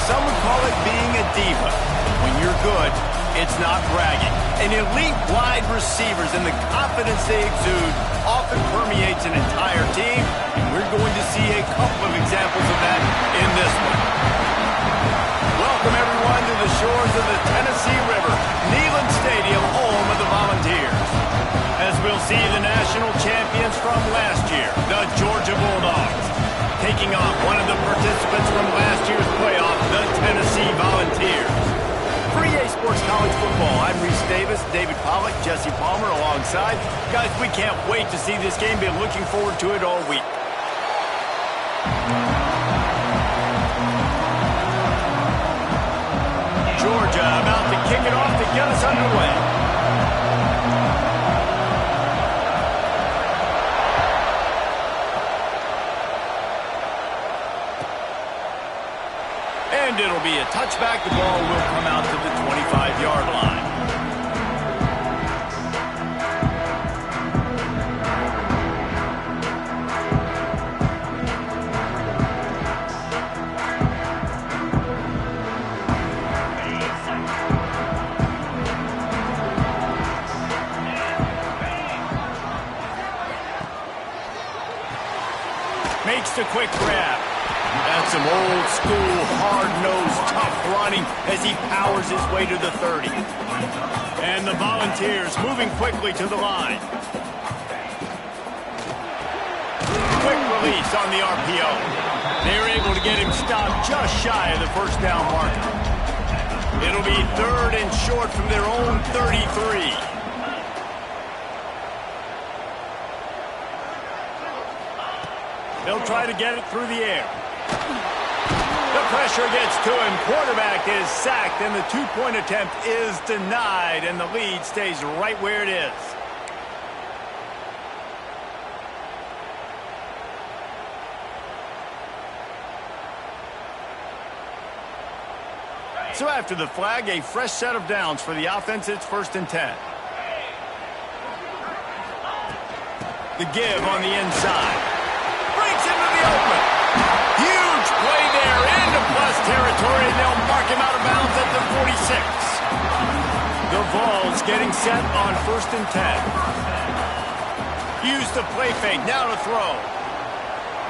some would call it being a diva. When you're good, it's not bragging. And elite wide receivers and the confidence they exude often permeates an entire team, and we're going to see a couple of examples of that in this one. Welcome, everyone, to the shores of the Tennessee River, Neyland Stadium, home of the Volunteers. As we'll see the national champions from last year, the Georgia Bulldogs, taking on one of the participants from last year's playoff, the Tennessee Volunteers. For EA Sports College Football, I'm Reese Davis, David Pollack, Jesse Palmer alongside. Guys, we can't wait to see this game. Been looking forward to it all week. Georgia about to kick it off to get us underway. And it'll be a touchback. The ball will come out to the 25-yard line. Makes the quick grab. That's some old school, hard-nosed, tough running as he powers his way to the 30. And the Volunteers moving quickly to the line. Quick release on the RPO. They're able to get him stopped just shy of the first down marker. It'll be 3rd and short from their own 33. They'll try to get it through the air. The pressure gets to him. Quarterback is sacked, and the two-point attempt is denied, and the lead stays right where it is. So after the flag, a fresh set of downs for the offense. It's 1st and 10. The give on the inside. Breaks into the open. Huge play there into plus territory, and they'll mark him out of bounds at the 46. The Vols getting set on 1st and 10. Use the play fake, now to throw.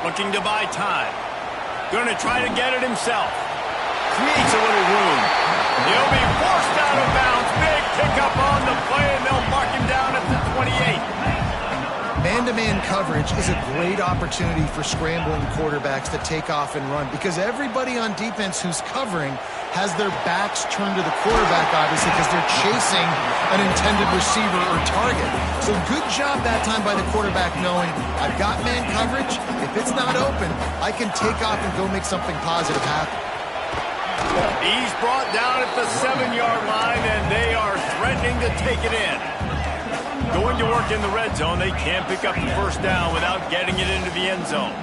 Looking to buy time. Going to try to get it himself. Creates a little room. He'll be forced out of bounds. Big pickup on the play, and they'll mark him down at the 28. Man-to-man coverage is a great opportunity for scrambling quarterbacks to take off and run because everybody on defense who's covering has their backs turned to the quarterback, obviously, because they're chasing an intended receiver or target. So good job that time by the quarterback knowing I've got man coverage. If it's not open, I can take off and go make something positive happen. He's brought down at the 7-yard line, and they are threatening to take it in. Going to work in the red zone. They can't pick up the first down without getting it into the end zone.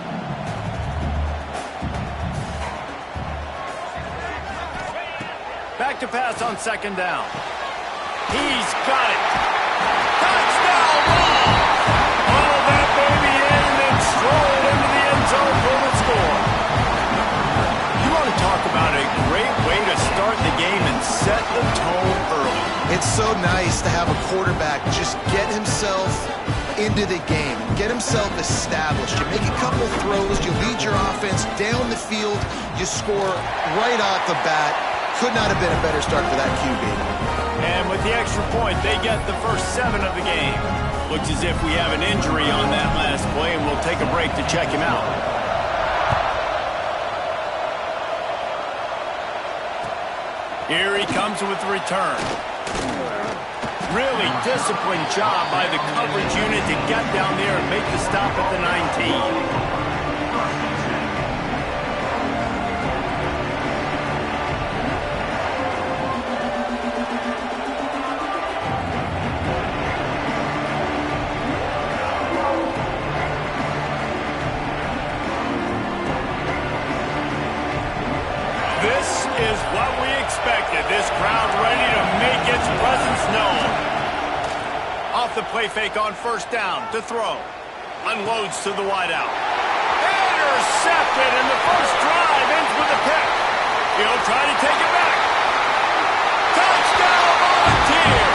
Back to pass on 2nd down. He's got it. Touchdown ball. All that baby in and strolled into the end zone for the score. You want to talk about a great way to start the game and set the tone early. It's so nice to have a quarterback just get himself into the game, get himself established. You make a couple throws, you lead your offense down the field, you score right off the bat. Could not have been a better start for that QB. And with the extra point, they get the first 7 of the game. Looks as if we have an injury on that last play, and we'll take a break to check him out. Here he comes with the return. Really disciplined job by the coverage unit to get down there and make the stop at the 19. This is what we expected. This crowd ready to make its presence known. Off the play fake on 1st down to throw. Unloads to the wideout. Intercepted, and the first drive ends with a pick. He'll try to take it back. Touchdown, Volunteers!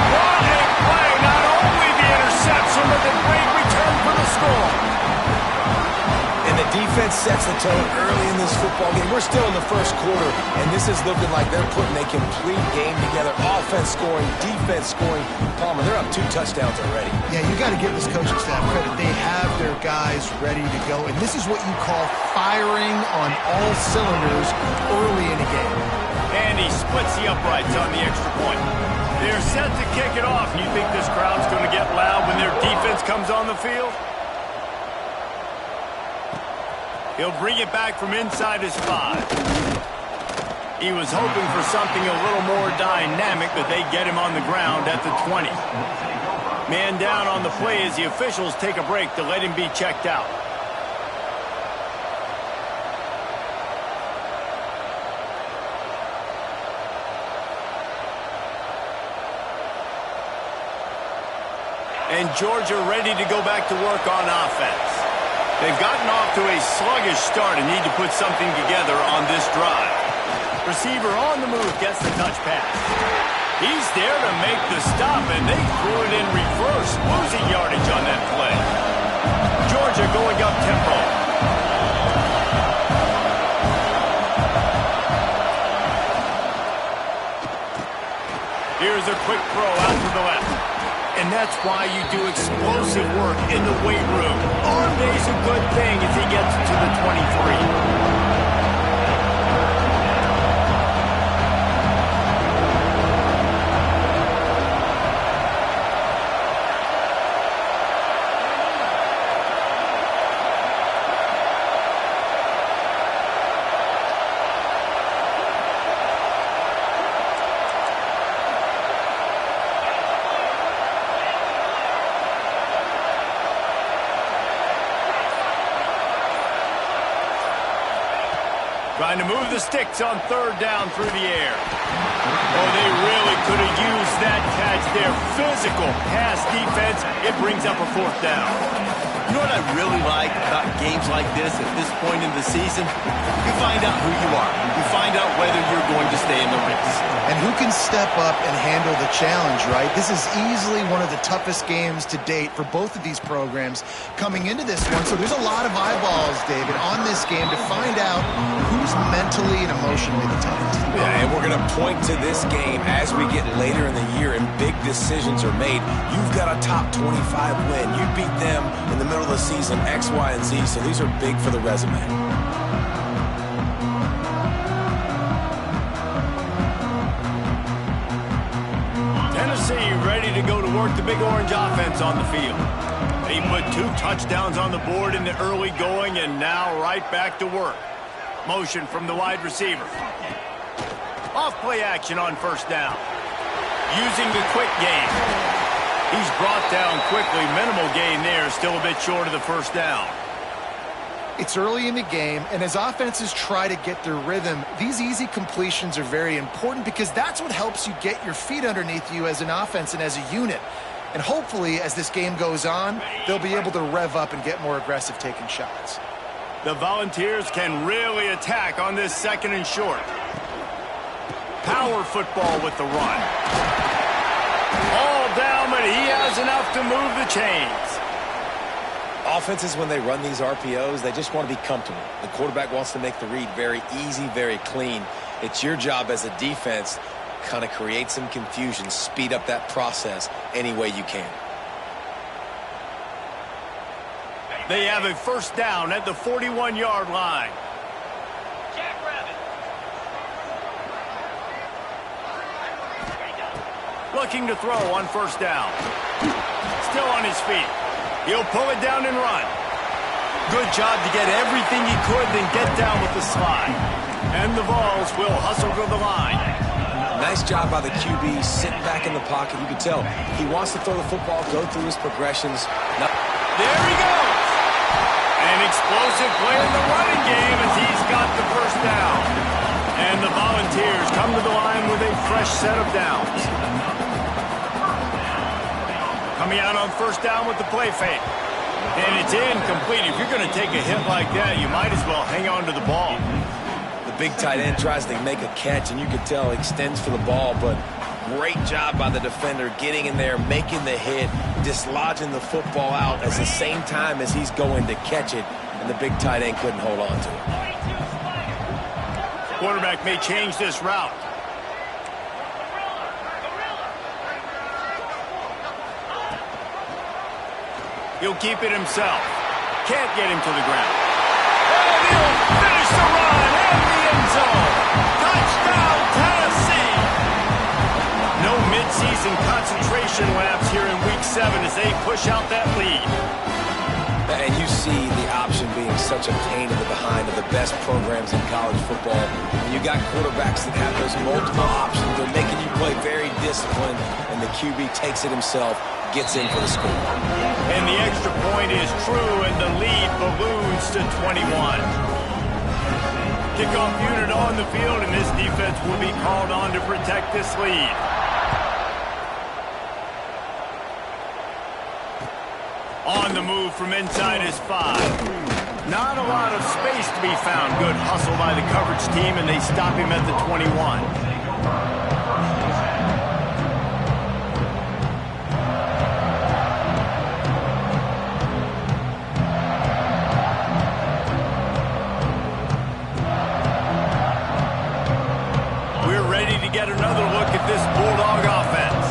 What a play. Not only the interception, but the great return for the score. And the defense sets the tone early in this football game. We're still in the first quarter, and this is looking like they're putting a complete game together. Offense scoring, defense scoring. Palmer, they're up 2 touchdowns already. Yeah, you got to give this coaching staff credit. They have their guys ready to go, and this is what you call firing on all cylinders early in a game. And he splits the uprights on the extra point. They're set to kick it off. You think this crowd's going to get loud when their defense comes on the field? He'll bring it back from inside his 5. He was hoping for something a little more dynamic, but they get him on the ground at the 20. Man down on the play as the officials take a break to let him be checked out. And Georgia ready to go back to work on offense. They've gotten off to a sluggish start and need to put something together on this drive. Receiver on the move gets the touch pass. He's there to make the stop, and they threw it in reverse, losing yardage on that play. Georgia going up tempo. Here's a quick throw out to the left. And that's why you do explosive work in the weight room. Arm day's a good thing as he gets to the 23. Trying to move the sticks on 3rd down through the air. Oh, they really could have used that catch there. Physical pass defense. It brings up a 4th down. You know what I really like about games like this at this point in the season? You find out who you are. You find out whether you're going to stay in the race. And who can step up and handle the challenge, right? This is easily one of the toughest games to date for both of these programs coming into this one. So there's a lot of eyeballs, David, on this game to find out who's mentally and emotionally the toughest. Yeah, and we're going to point to this game as we get later in the year and big decisions are made. You've got a top 25 win. You beat them in the middle of the season, X, Y, and Z, so these are big for the resume. Tennessee ready to go to work the Big Orange offense on the field. They put 2 touchdowns on the board in the early going and now right back to work. Motion from the wide receiver. Off play action on 1st down. Using the quick game. He's brought down quickly. Minimal gain there. Still a bit short of the 1st down. It's early in the game, and as offenses try to get their rhythm, these easy completions are very important because that's what helps you get your feet underneath you as an offense and as a unit. And hopefully, as this game goes on, they'll be able to rev up and get more aggressive taking shots. The Volunteers can really attack on this 2nd and short. Power football with the run. All down, but he has enough to move the chains. Offenses, when they run these RPOs, they just want to be comfortable. The quarterback wants to make the read very easy, very clean. It's your job as a defense to kind of create some confusion, speed up that process any way you can. They have a 1st down at the 41-yard line. Looking to throw on 1st down. Still on his feet. He'll pull it down and run. Good job to get everything he could, then get down with the slide. And the Vols will hustle to the line. Nice job by the QB, sitting back in the pocket. You can tell he wants to throw the football, go through his progressions. There he goes. An explosive play in the running game as he's got the 1st down. And the Volunteers come to the line with a fresh set of downs. Coming out on 1st down with the play fake. And it's incomplete. If you're going to take a hit like that, you might as well hang on to the ball. The The big tight end tries to make a catch, and you can tell he extends for the ball, but great job by the defender getting in there, making the hit, dislodging the football out at the same time as he's going to catch it, and the big tight end couldn't hold on to it. Quarterback may change this route. He'll keep it himself. Can't get him to the ground. And he'll finish the run in the end zone. Touchdown, Tennessee! No midseason concentration laps here in Week 7 as they push out that lead. And you see the option being such a pain in the behind of the best programs in college football. When you got quarterbacks that have those multiple options, they're making you play very disciplined, and the QB takes it himself, gets in for the score. And the extra point is true, and the lead balloons to 21. Kickoff unit on the field, and this defense will be called on to protect this lead. On the move from inside his 5. Not a lot of space to be found. Good hustle by the coverage team, and they stop him at the 21. We're ready to get another look at this Bulldog offense.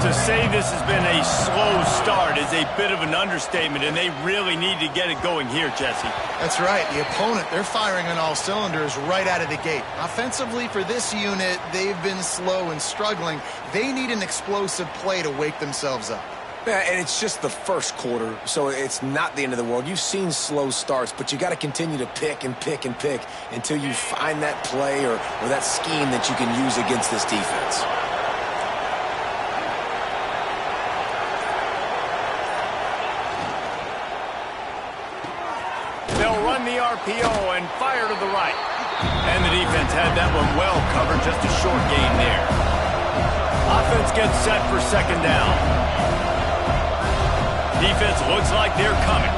To say this has been a slow start is a bit of an understatement, and they really need to get it going here, Jesse. That's right. The opponent, they're firing on all cylinders right out of the gate. Offensively, for this unit, they've been slow and struggling. They need an explosive play to wake themselves up. Yeah, and it's just the first quarter, so it's not the end of the world. You've seen slow starts, but you got to continue to pick and pick and pick until you find that play or that scheme that you can use against this defense. They'll run the RPO and fire to the right. And the defense had that one well covered, just a short gain there. Offense gets set for second down. Defense looks like they're coming.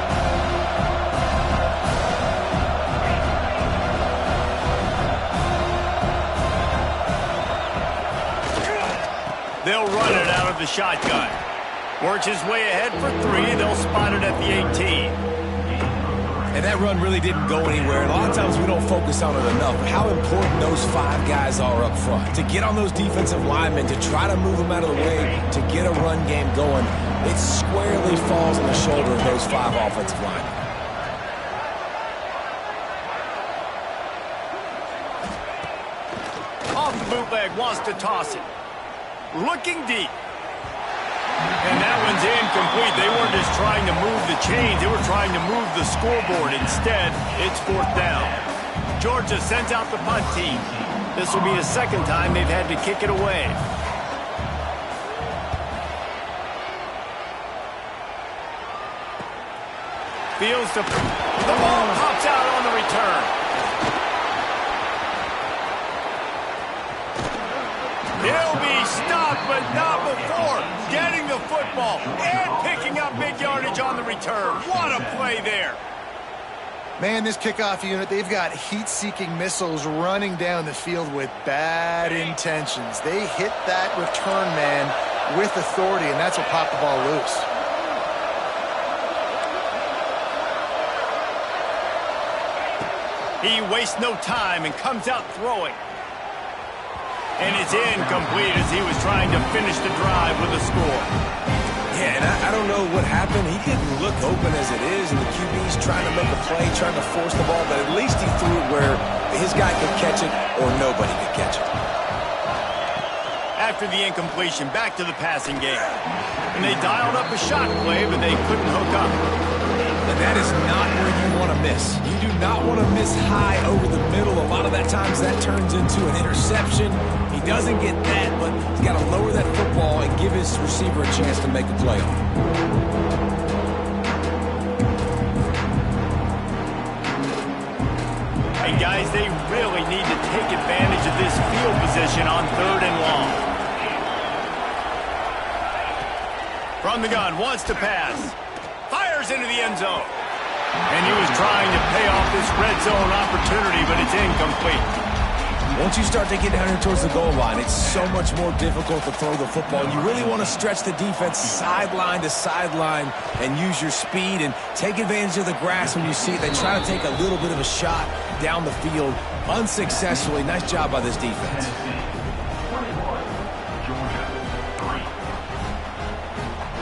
They'll run it out of the shotgun. Works his way ahead for 3. They'll spot it at the 18. And that run really didn't go anywhere. And a lot of times we don't focus on it enough. But how important those 5 guys are up front. To get on those defensive linemen, to try to move them out of the way, to get a run game going, it squarely falls on the shoulder of those 5 offensive linemen. Off the bootleg, wants to toss it. Looking deep. And that one's incomplete. They weren't just trying to move the chains. They were trying to move the scoreboard. Instead, it's 4th down. Georgia sends out the punt team. This will be the second time they've had to kick it away. Fields to... The ball pops out on the return. He'll be stopped, but not before getting the football and picking up big yardage on the return. What a play there. Man, this kickoff unit, they've got heat-seeking missiles running down the field with bad intentions. They hit that return man with authority, and that's what popped the ball loose. He wastes no time and comes out throwing. And it's incomplete as he was trying to finish the drive with a score. Yeah, and I don't know what happened. He didn't look open as it is, and the QB's trying to make a play, trying to force the ball, but at least he threw it where his guy could catch it or nobody could catch it. After the incompletion, back to the passing game. And they dialed up a shot play, but they couldn't hook up. And that is not where you want to miss. You do not want to miss high over the middle. A lot of that times that turns into an interception. He doesn't get that, but he's got to lower that football and give his receiver a chance to make a play on it. And guys, they really need to take advantage of this field position on 3rd and long. From the gun, wants to pass. Fires into the end zone. And he was trying to pay off this red zone opportunity, but it's incomplete. Once you start to get down here towards the goal line, it's so much more difficult to throw the football. You really want to stretch the defense sideline to sideline and use your speed and take advantage of the grass when you see it. They try to take a little bit of a shot down the field unsuccessfully. Nice job by this defense.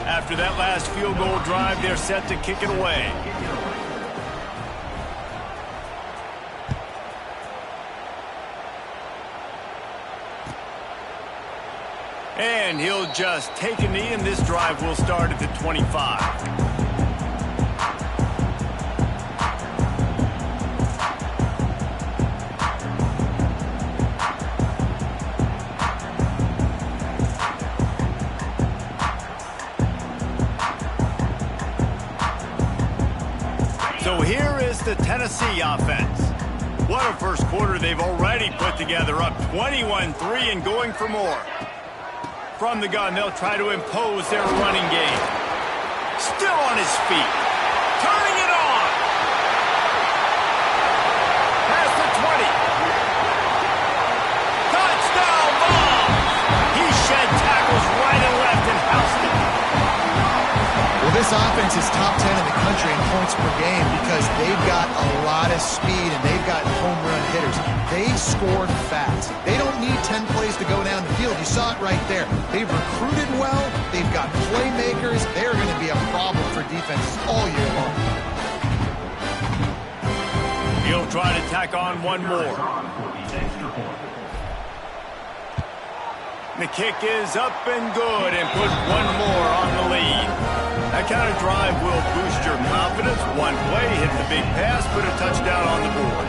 After that last field goal drive, they're set to kick it away. And he'll just take a knee, and this drive will start at the 25. So here is the Tennessee offense. What a first quarter they've already put together, up 21-3 and going for more. From the gun, they'll try to impose their running game. Still on his feet. Turning it on. Past the 20. Touchdown ball. He shed tackles right and left and housed it. Well, this offense is top 10 in the country in points per game because they've got a lot of speed and they've got home run hitters. They scored fast. They don't need 10 plays to go down the field. You saw it right there. They've recruited well. They've got playmakers. They're going to be a problem for defenses all year long. He'll try to tack on one more. The kick is up and good and put one more on the lead. That kind of drive will boost your confidence. One play, hit the big pass, put a touchdown on the board.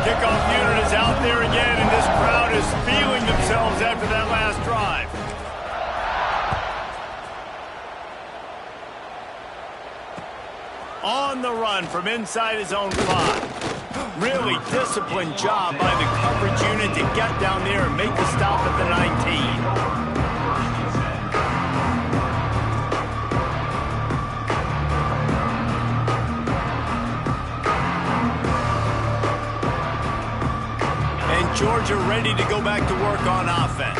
Kickoff unit is out there again, and this crowd is feeling themselves after that last drive. On the run from inside his own 5. Really disciplined job by the coverage unit to get down there and make the stop at the 19. Georgia ready to go back to work on offense.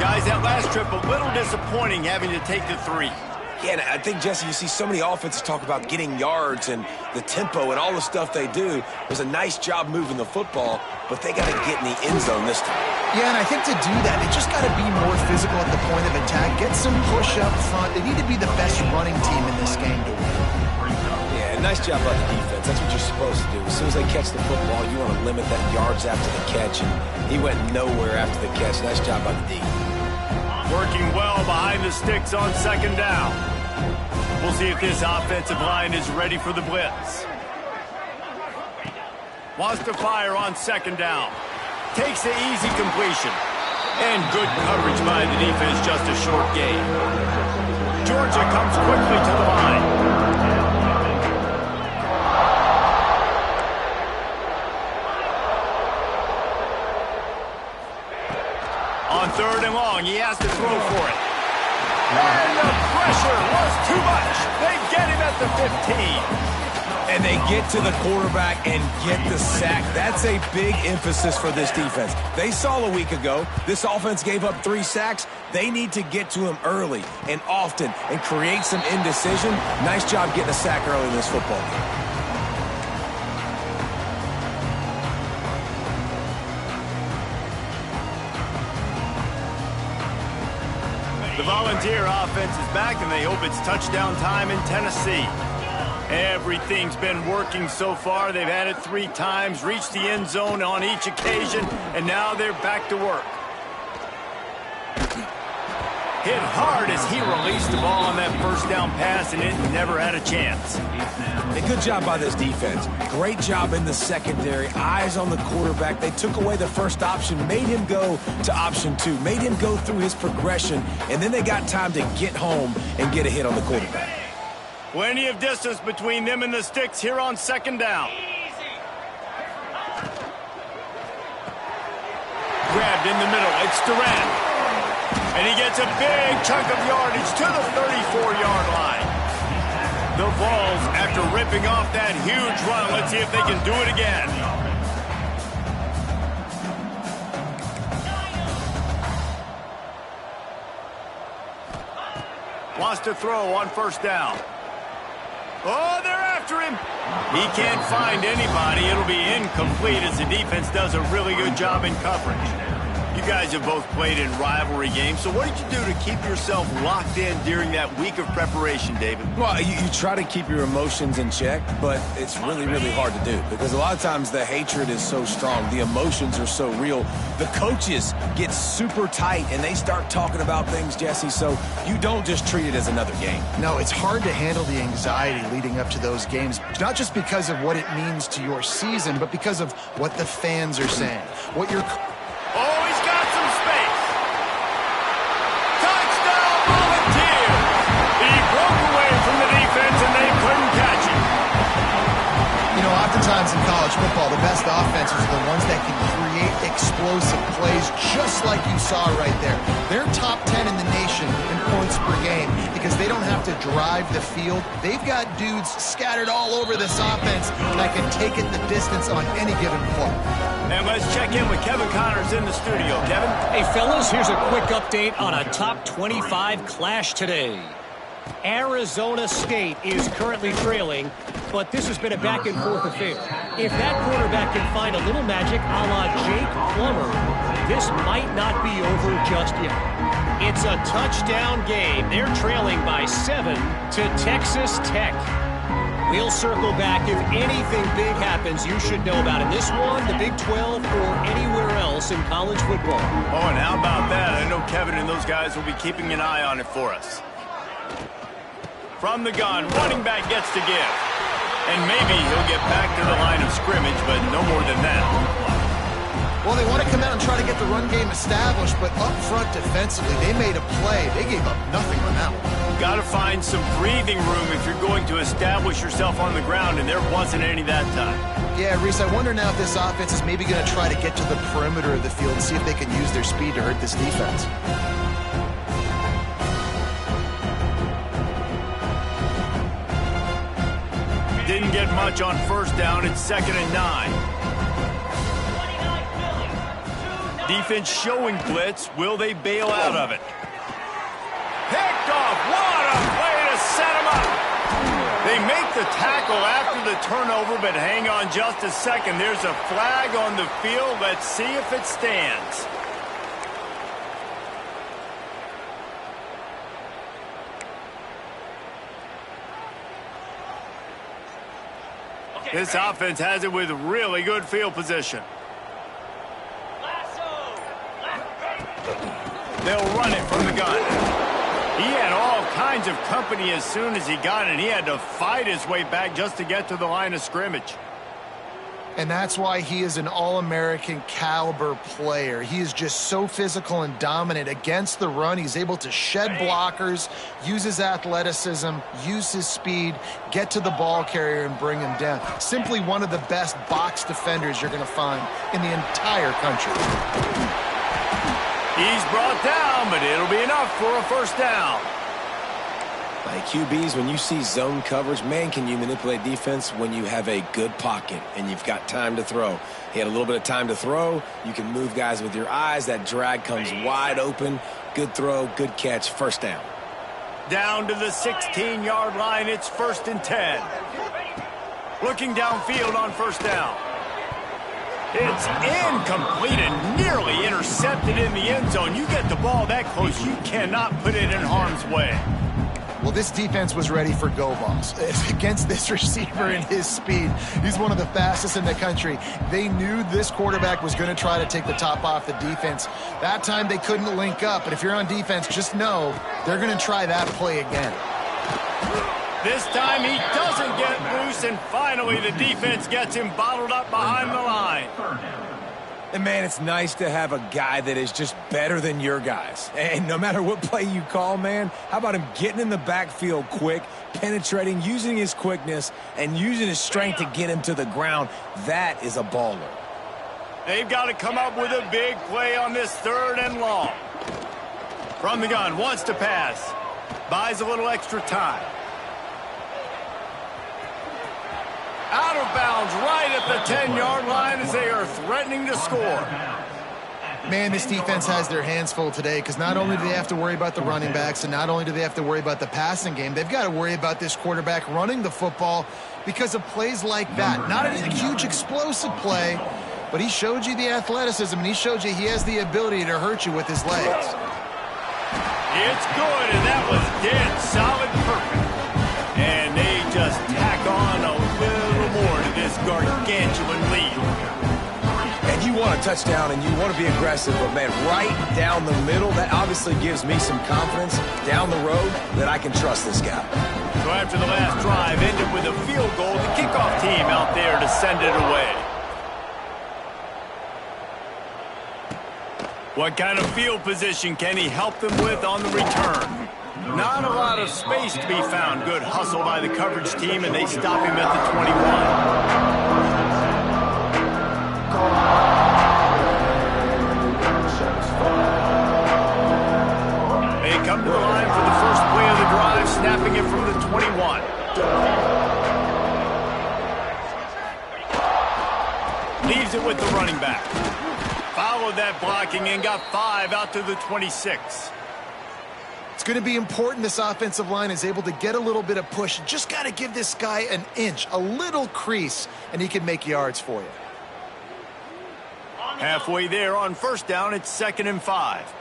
Guys, that last trip a little disappointing having to take the 3. Yeah, and I think, Jesse, you see so many offenses talk about getting yards and the tempo and all the stuff they do. It was a nice job moving the football, but they got to get in the end zone this time. Yeah, and I think to do that, they just got to be more physical at the point of attack, get some push up front. They need to be the best running team in this game to win. Yeah, nice job by the defense. That's what you're supposed to do. As soon as they catch the football, you want to limit that yards after the catch, and he went nowhere after the catch. Nice job by the D. Working well behind the sticks on second down. We'll see if this offensive line is ready for the blitz. Wants to fire on second down. Takes the easy completion. And good coverage by the defense, just a short gain. Georgia comes quickly to the line. On third and long, he has to throw for it. And the pressure was too much. They get him at the 15. And they get to the quarterback and get the sack. That's a big emphasis for this defense. They saw a week ago, this offense gave up 3 sacks. They need to get to him early and often and create some indecision. Nice job getting a sack early in this football game. The Volunteer offense is back, and they hope it's touchdown time in Tennessee. Everything's been working so far. They've had it 3 times, reached the end zone on each occasion, and now they're back to work. Hit hard as he released the ball on that first down pass, and it never had a chance. A good job by this defense. Great job in the secondary. Eyes on the quarterback. They took away the first option, made him go to option 2, made him go through his progression, and then they got time to get home and get a hit on the quarterback. Plenty of distance between them and the sticks here on second down. drive in the middle. It's Durant. And he gets a big chunk of yardage to the 34-yard line. The Vols, after ripping off that huge run, let's see if they can do it again. Wants to throw on first down. Oh, they're after him. He can't find anybody. It'll be incomplete as the defense does a really good job in coverage. You guys have both played in rivalry games, so what did you do to keep yourself locked in during that week of preparation, David? Well, you try to keep your emotions in check, but it's really, really hard to do because a lot of times the hatred is so strong. The emotions are so real. The coaches get super tight, and they start talking about things, Jesse, so you don't just treat it as another game. No, it's hard to handle the anxiety leading up to those games, not just because of what it means to your season, but because of what the fans are saying, what your... Oh, he's got some space. Touchdown, Volunteers. He broke away from the defense, and they couldn't catch him. You know, oftentimes in college football, the best offenses are the ones that can create explosive plays, just like you saw right there. They're top 10 in the nation in points per game because they don't have to drive the field. They've got dudes scattered all over this offense that can take it the distance on any given play. And let's check in with Kevin Connors in the studio. Kevin? Hey, fellas, here's a quick update on a top 25 clash today. Arizona State is currently trailing, but this has been a back-and-forth affair. If that quarterback can find a little magic a la Jake Plummer, this might not be over just yet. It's a touchdown game. They're trailing by 7 to Texas Tech. We'll circle back. If anything big happens, you should know about it. This one, the Big 12, or anywhere else in college football. Oh, and how about that? I know Kevin and those guys will be keeping an eye on it for us. From the gun, running back gets to give. And maybe he'll get back to the line of scrimmage, but no more than that. Well, they want to come out and try to get the run game established, but up front defensively, they made a play. They gave up nothing on that one. Got to find some breathing room if you're going to establish yourself on the ground, and there wasn't any that time. Yeah, Reese, I wonder now if this offense is maybe going to try to get to the perimeter of the field and see if they can use their speed to hurt this defense. Didn't get much on first down. It's 2nd and 9. Defense showing blitz. Will they bail out of it? Picked off. What a play to set him up. They make the tackle after the turnover, but hang on just a second. There's a flag on the field. Let's see if it stands. This offense has it with really good field position. They'll run it from the gun. He had all kinds of company as soon as he got it. He had to fight his way back just to get to the line of scrimmage. And that's why he is an All-American caliber player. He is just so physical and dominant against the run. He's able to shed blockers, use his athleticism, use his speed, get to the ball carrier and bring him down. Simply one of the best box defenders you're going to find in the entire country. He's brought down, but it'll be enough for a first down. Like QBs, when you see zone coverage, man, can you manipulate defense when you have a good pocket and you've got time to throw. He had a little bit of time to throw. You can move guys with your eyes. That drag comes wide open. Good throw, good catch, first down. Down to the 16-yard line. It's 1st and 10. Looking downfield on first down. It's incomplete and nearly intercepted in the end zone. You get the ball that close, you cannot put it in harm's way. Well, this defense was ready for go balls. Against this receiver and his speed, he's one of the fastest in the country. They knew this quarterback was going to try to take the top off the defense. That time they couldn't link up, but if you're on defense, just know they're going to try that play again. This time he doesn't get loose, and finally the defense gets him bottled up behind the line. And, man, it's nice to have a guy that is just better than your guys. And no matter what play you call, man, how about him getting in the backfield quick, penetrating, using his quickness, and using his strength to get him to the ground? That is a baller. They've got to come up with a big play on this 3rd and long. From the gun, wants to pass. Buys a little extra time. Out of bounds right at the 10-yard line as they are threatening to score. Man, this defense has their hands full today because not only do they have to worry about the running backs and not only do they have to worry about the passing game, they've got to worry about this quarterback running the football because of plays like that. Not a huge explosive play, but he showed you the athleticism and he showed you he has the ability to hurt you with his legs. It's good, and that was dead solid perfect. And they just tack on a little more to this gargantuan lead. And you want a touchdown and you want to be aggressive, but man, right down the middle, that obviously gives me some confidence down the road that I can trust this guy. So after the last drive ended with a field goal, the kickoff team out there to send it away. What kind of field position can he help them with on the return? Not a lot of space to be found. Good hustle by the coverage team, and they stop him at the 21. They come to the line for the first play of the drive, snapping it from the 21. Leaves it with the running back. Followed that blocking and got 5 out to the 26. It's going to be important this offensive line is able to get a little bit of push. Just got to give this guy an inch, a little crease, and he can make yards for you. Halfway there on first down, it's 2nd and 5.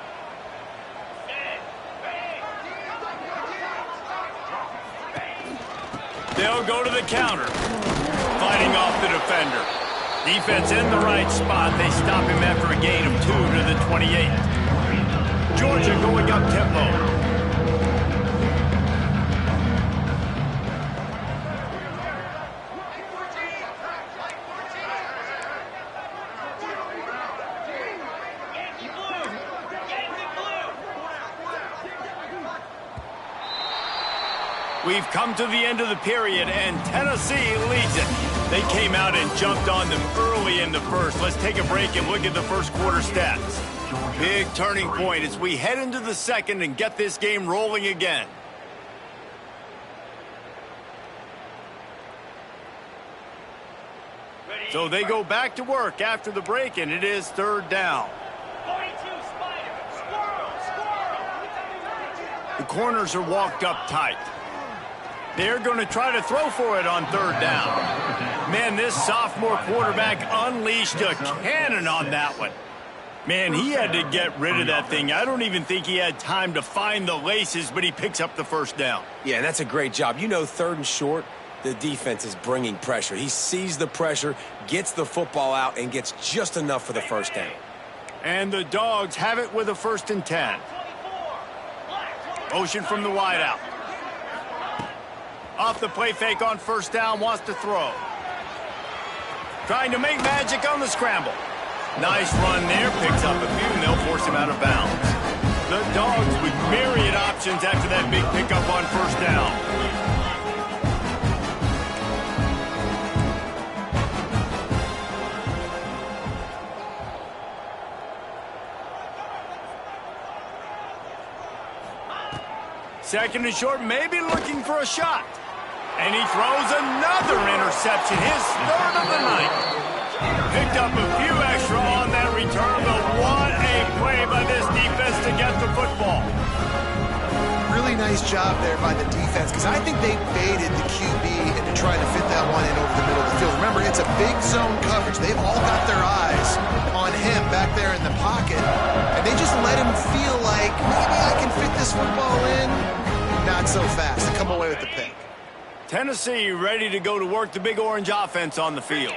They'll go to the counter. Fighting off the defender. Defense in the right spot. They stop him after a gain of 2 to the 28. Georgia going up tempo. We've come to the end of the period, and Tennessee leads it. They came out and jumped on them early in the first. Let's take a break and look at the first quarter stats. Big turning point as we head into the second and get this game rolling again. So they go back to work after the break, and it is 3rd down. The corners are walked up tight. They're going to try to throw for it on 3rd down. Man, this sophomore quarterback unleashed a cannon on that one. Man, he had to get rid of that thing. I don't even think he had time to find the laces, but he picks up the first down. Yeah, that's a great job. You know, 3rd and short, the defense is bringing pressure. He sees the pressure, gets the football out, and gets just enough for the first down. And the Dogs have it with a 1st and 10. Motion from the wideout. Off the play fake on first down, wants to throw. Trying to make magic on the scramble. Nice run there, picks up a few, and they'll force him out of bounds. The Dogs with myriad options after that big pickup on first down. Second and short, maybe looking for a shot. And he throws another interception, his 3rd of the night. Picked up a few extra on that return, but what a play by this defense to get the football. Really nice job there by the defense because I think they baited the QB into trying to fit that one in over the middle of the field. Remember, it's a big zone coverage. They've all got their eyes on him back there in the pocket, and they just let him feel like maybe I can fit this football in. Not so fast. They come away with the pick. Tennessee ready to go to work the Big Orange offense on the field.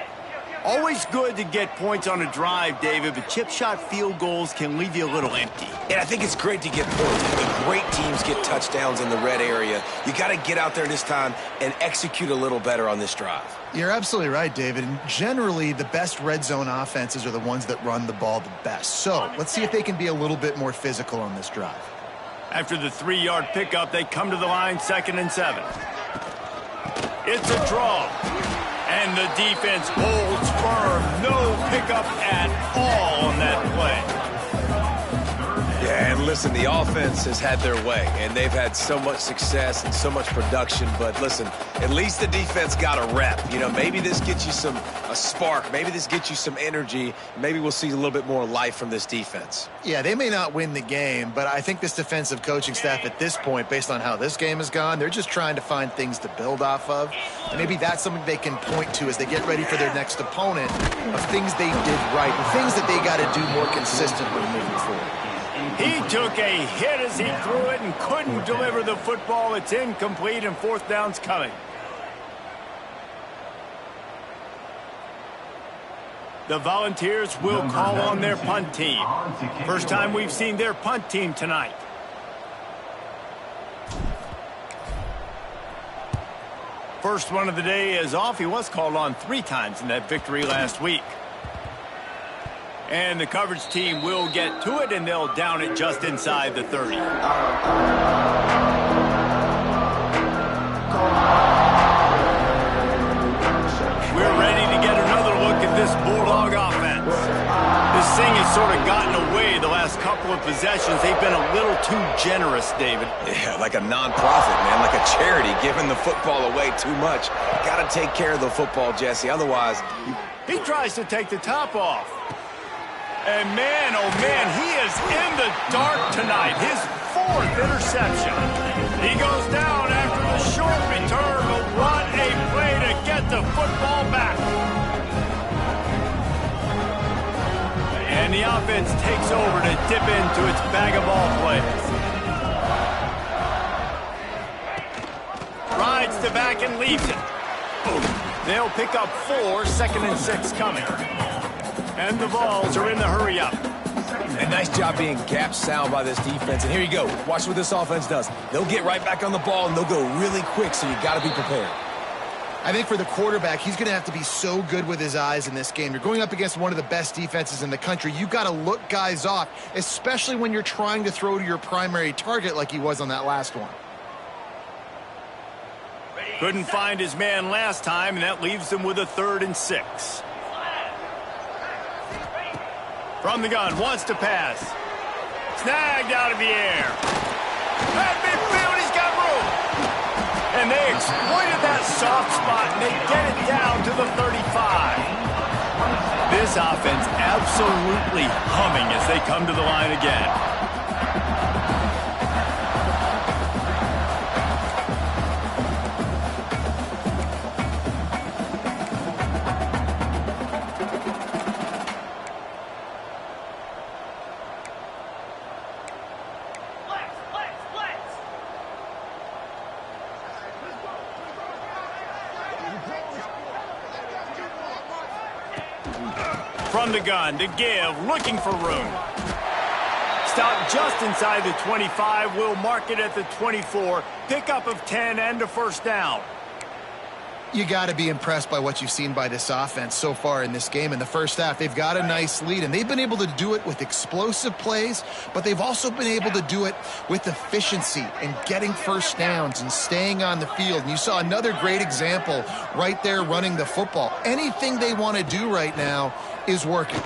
Always good to get points on a drive, David, but chip shot field goals can leave you a little empty. And I think it's great to get points. The great teams get touchdowns in the red area. You got to get out there this time and execute a little better on this drive. You're absolutely right, David. And generally, the best red zone offenses are the ones that run the ball the best. So let's see if they can be a little bit more physical on this drive. After the 3-yard pickup, they come to the line 2nd and 7. It's a draw. And the defense holds firm. No pickup at all on that play. Yeah, and listen, the offense has had their way, and they've had so much success and so much production. But listen, at least the defense got a rep. You know, maybe this gets you a spark. Maybe this gets you some energy. Maybe we'll see a little bit more life from this defense. Yeah, they may not win the game, but I think this defensive coaching staff at this point, based on how this game has gone, they're just trying to find things to build off of. And maybe that's something they can point to as they get ready for their next opponent of things they did right and things that they got to do more consistently moving forward. He took a hit as he threw it and couldn't deliver the football. It's incomplete and fourth down's coming. The Volunteers will call on their punt team. First time we've seen their punt team tonight. First one of the day is off. He was called on 3 times in that victory last week. And the coverage team will get to it, and they'll down it just inside the 30. We're ready to get another look at this Bulldog offense. This thing has sort of gotten away the last couple of possessions. They've been a little too generous, David. Yeah, like a nonprofit, man, like a charity, giving the football away too much. Got to take care of the football, Jesse. Otherwise, he tries to take the top off. And man, oh man, he is in the dark tonight. His 4th interception. He goes down after the short return, but what a play to get the football back. And the offense takes over to dip into its bag of ball plays. Rides to back and leaves it. They'll pick up 4, 2nd and 6 coming. And the Vols are in the hurry-up. A nice job being gap sound by this defense. And here you go. Watch what this offense does. They'll get right back on the ball, and they'll go really quick, so you got to be prepared. I think for the quarterback, he's going to have to be so good with his eyes in this game. You're going up against one of the best defenses in the country. You've got to look guys off, especially when you're trying to throw to your primary target like he was on that last one. Couldn't find his man last time, and that leaves him with a 3rd and 6. From the gun, wants to pass. Snagged out of the air. At midfield, he's got room. And they exploited that soft spot, and they get it down to the 35. This offense absolutely humming as they come to the line again. From the gun to give, looking for room. Stop just inside the 25. We'll mark it at the 24. Pickup of 10 and a first down. You got to be impressed by what you've seen by this offense so far in this game. In the first half, they've got a nice lead, and they've been able to do it with explosive plays, but they've also been able to do it with efficiency and getting first downs and staying on the field. And you saw another great example right there running the football. Anything they want to do right now is working.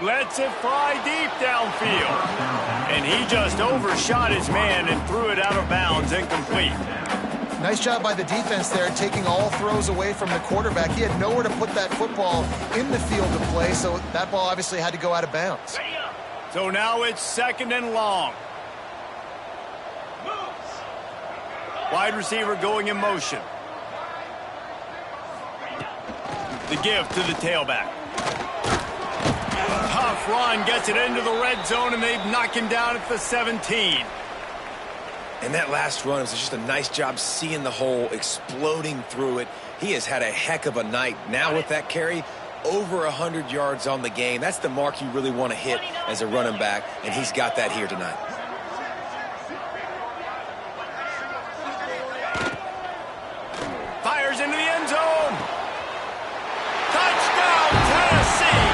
Lets it fly deep downfield. And he just overshot his man and threw it out of bounds, incomplete. Nice job by the defense there, taking all throws away from the quarterback. He had nowhere to put that football in the field to play, so that ball obviously had to go out of bounds. So now it's 2nd and long. Wide receiver going in motion. The give to the tailback. Tough run, gets it into the red zone, and they've knocked him down at the 17. And that last run was just a nice job seeing the hole, exploding through it. He has had a heck of a night. Now with that carry, over 100 yards on the game. That's the mark you really want to hit as a running back, and he's got that here tonight. Fires into the end zone. Touchdown, Tennessee.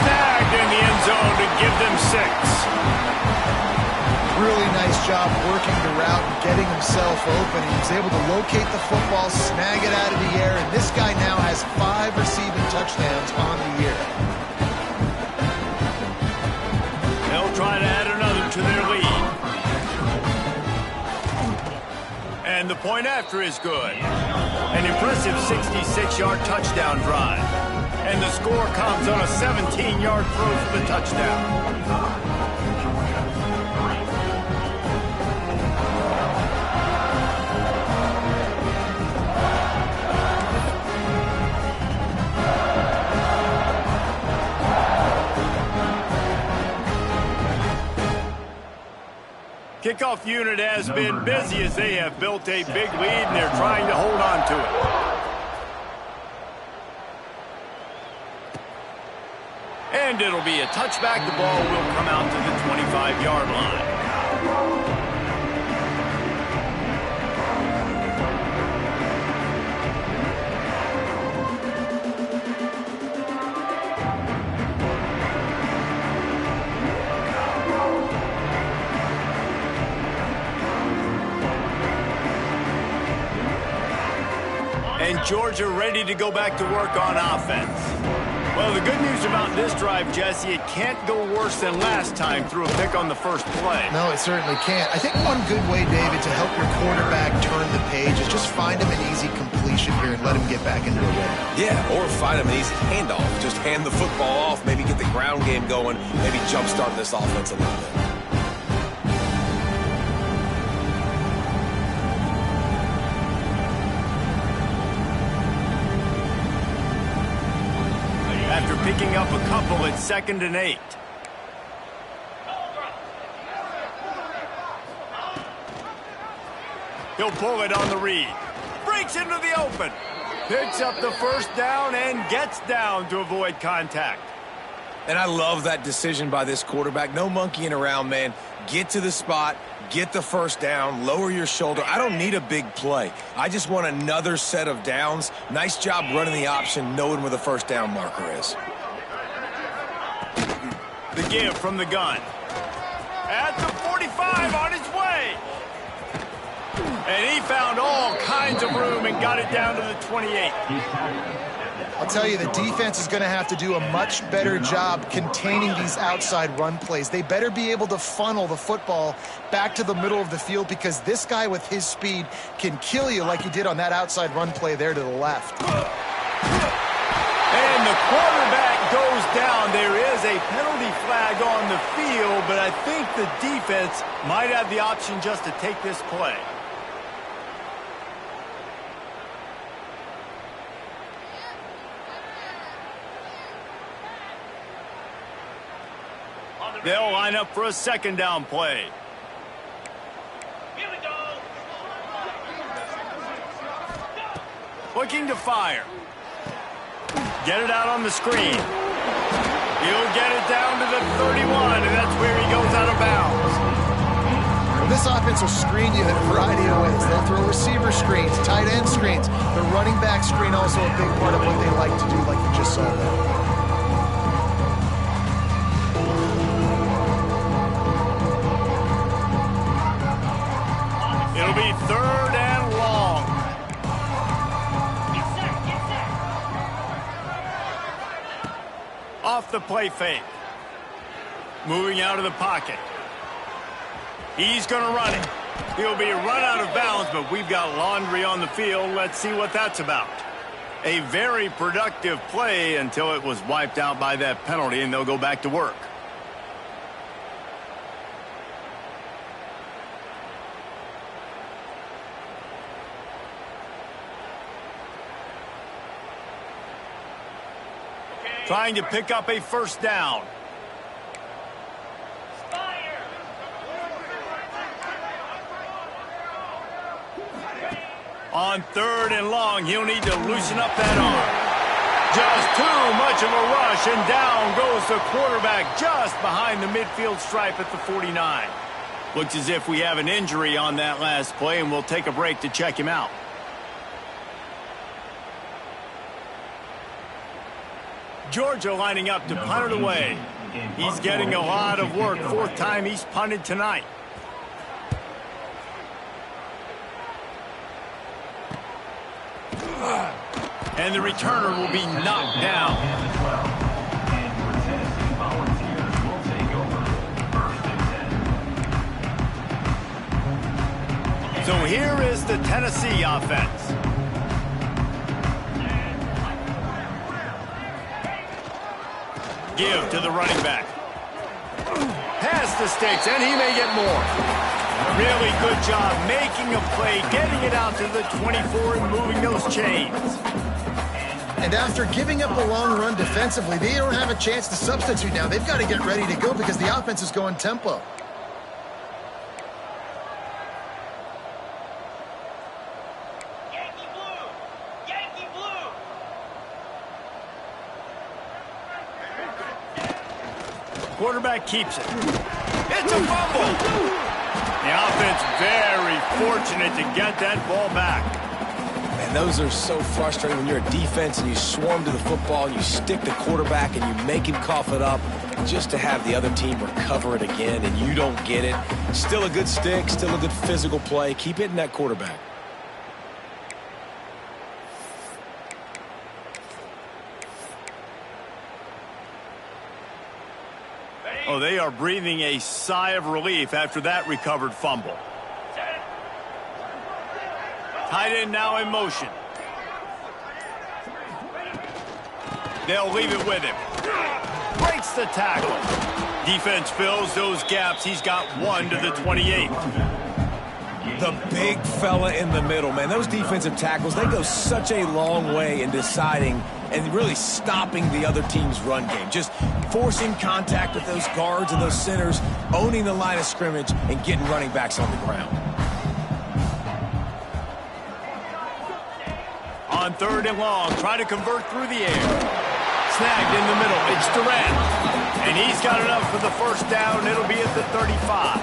Snagged in the end zone to give them 6. Really nice job working the route and getting himself open. He was able to locate the football, snag it out of the air, and this guy now has 5 or point after is good. An impressive 66-yard touchdown drive. And the score comes on a 17-yard throw for the touchdown. Kickoff unit has been busy as they have built a big lead and they're trying to hold on to it. And it'll be a touchback. The ball will come out to the 25-yard line. And Georgia ready to go back to work on offense. Well, the good news about this drive, Jesse, it can't go worse than last time through a pick on the first play. No, it certainly can't. I think one good way, David, to help your quarterback turn the page is just find him an easy completion here and let him get back into a rhythm. Yeah, or find him an easy handoff. Just hand the football off, maybe get the ground game going, maybe jumpstart this offense a little bit. After picking up a couple at 2nd and 8. He'll pull it on the read. Breaks into the open. Picks up the first down and gets down to avoid contact. And I love that decision by this quarterback. No monkeying around, man. Get to the spot, get the first down, lower your shoulder. I don't need a big play. I just want another set of downs. Nice job running the option, knowing where the first down marker is. The give from the gun. At the 45 on his way. And he found all kinds of room and got it down to the 28. I'll tell you, the defense is going to have to do a much better job containing these outside run plays. They better be able to funnel the football back to the middle of the field because this guy with his speed can kill you like he did on that outside run play there to the left. And the quarterback goes down. There is a penalty flag on the field, but I think the defense might have the option just to take this play. They'll line up for a 2nd down play. Here we go. Looking to fire. Get it out on the screen. He'll get it down to the 31, and that's where he goes out of bounds. This offense will screen you in a variety of ways. They'll throw receiver screens, tight end screens. The running back screen also a big part of what they like to do, like you just saw there. It'll be 3rd and long. Get set, get set. Off the play fake. Moving out of the pocket. He's going to run it. He'll be run out of bounds, but we've got laundry on the field. Let's see what that's about. A very productive play until it was wiped out by that penalty, and they'll go back to work. Trying to pick up a first down. Fire. On 3rd and long, he'll need to loosen up that arm. Just too much of a rush, and down goes the quarterback just behind the midfield stripe at the 49. Looks as if we have an injury on that last play, and we'll take a break to check him out. Georgia lining up to punt it away. He's getting a lot of work. 4th time he's punted tonight. And the returner will be knocked down. So here is the Tennessee offense. Give to the running back. Past the sticks, and he may get more. Really good job making a play, getting it out to the 24 and moving those chains. And after giving up a long run defensively, they don't have a chance to substitute now. They've got to get ready to go because the offense is going tempo. Yankee blue! Yankee blue! Quarterback keeps it. It's a fumble. The offense very fortunate to get that ball back. And those are so frustrating when you're a defense and you swarm to the football, and you stick the quarterback and you make him cough it up just to have the other team recover it again, and you don't get it. Still a good stick, still a good physical play. Keep hitting that quarterback. Oh, they are breathing a sigh of relief after that recovered fumble. Tight end now in motion. They'll leave it with him. Breaks the tackle. Defense fills those gaps. He's got one to the 28. The big fella in the middle, man. Those defensive tackles, they go such a long way in deciding and really stopping the other team's run game. Just forcing contact with those guards and those centers, owning the line of scrimmage, and getting running backs on the ground. On 3rd and long, try to convert through the air. Snagged in the middle. It's Durant. And he's got enough for the first down. It'll be at the 35.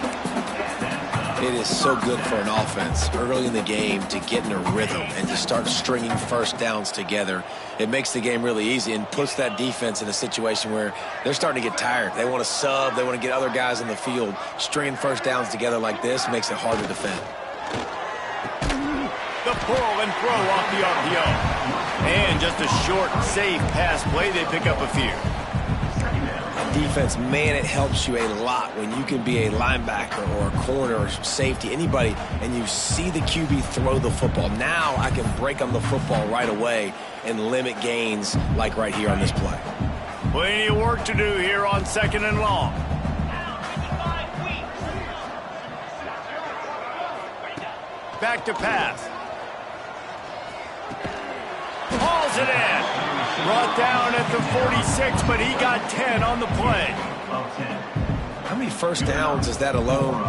It is so good for an offense early in the game to get in a rhythm and to start stringing first downs together. It makes the game really easy and puts that defense in a situation where they're starting to get tired. They want to sub. They want to get other guys in the field. Stringing first downs together like this makes it hard to defend. The pull and throw off the RPO. And just a short, safe pass play. They pick up a few. Defense, man, it helps you a lot when you can be a linebacker or a corner or safety, anybody, and you see the QB throw the football. Now I can break on the football right away and limit gains like right here on this play. Plenty of work to do here on 2nd and long. Back to pass. Hauls it in. Brought down at the 46, but he got 10 on the play. How many first downs is that alone,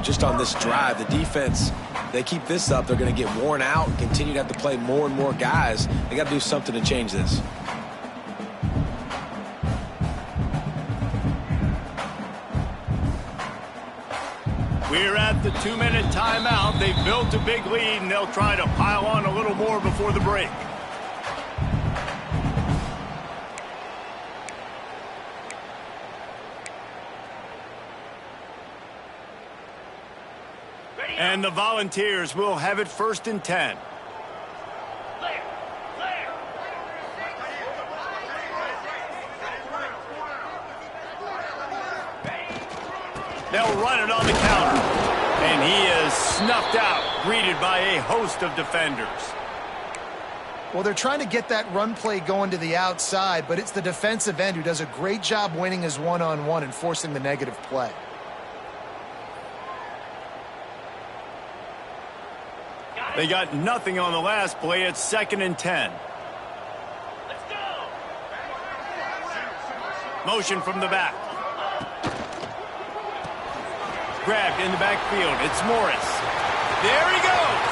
just on this drive? The defense, they keep this up, they're going to get worn out and continue to have to play more and more guys. They got to do something to change this. We're at the 2-minute timeout. They've built a big lead, and they'll try to pile on a little more before the break. And the Volunteers will have it 1st and 10. They'll run it on the counter. And he is snuffed out, greeted by a host of defenders. Well, they're trying to get that run play going to the outside, but it's the defensive end who does a great job winning his one-on-one and forcing the negative play. They got nothing on the last play. It's 2nd and 10. Let's go! Motion from the back. Grabbed in the backfield. It's Morris. There he goes.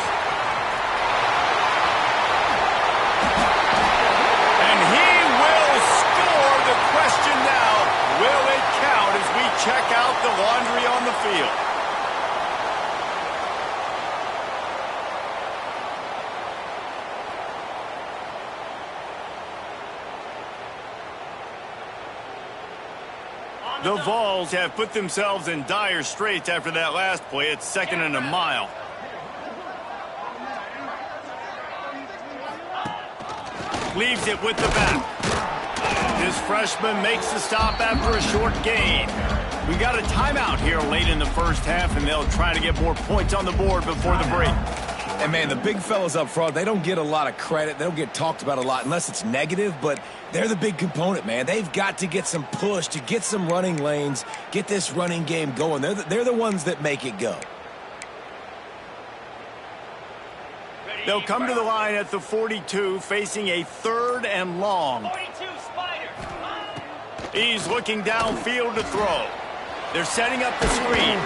And he will score. The question now, will it count as we check out the laundry on the field? The Vols have put themselves in dire straits after that last play. It's 2nd and a mile. Leaves it with the back. This freshman makes the stop after a short gain. We got a timeout here late in the first half, and they'll try to get more points on the board before the break. And, man, the big fellas up front, they don't get a lot of credit. They don't get talked about a lot unless it's negative, but they're the big component, man. They've got to get some push, to get some running lanes, get this running game going. They're the ones that make it go. They'll come to the line at the 42, facing a 3rd and long. 42, Spider. He's looking downfield to throw. They're setting up the screen.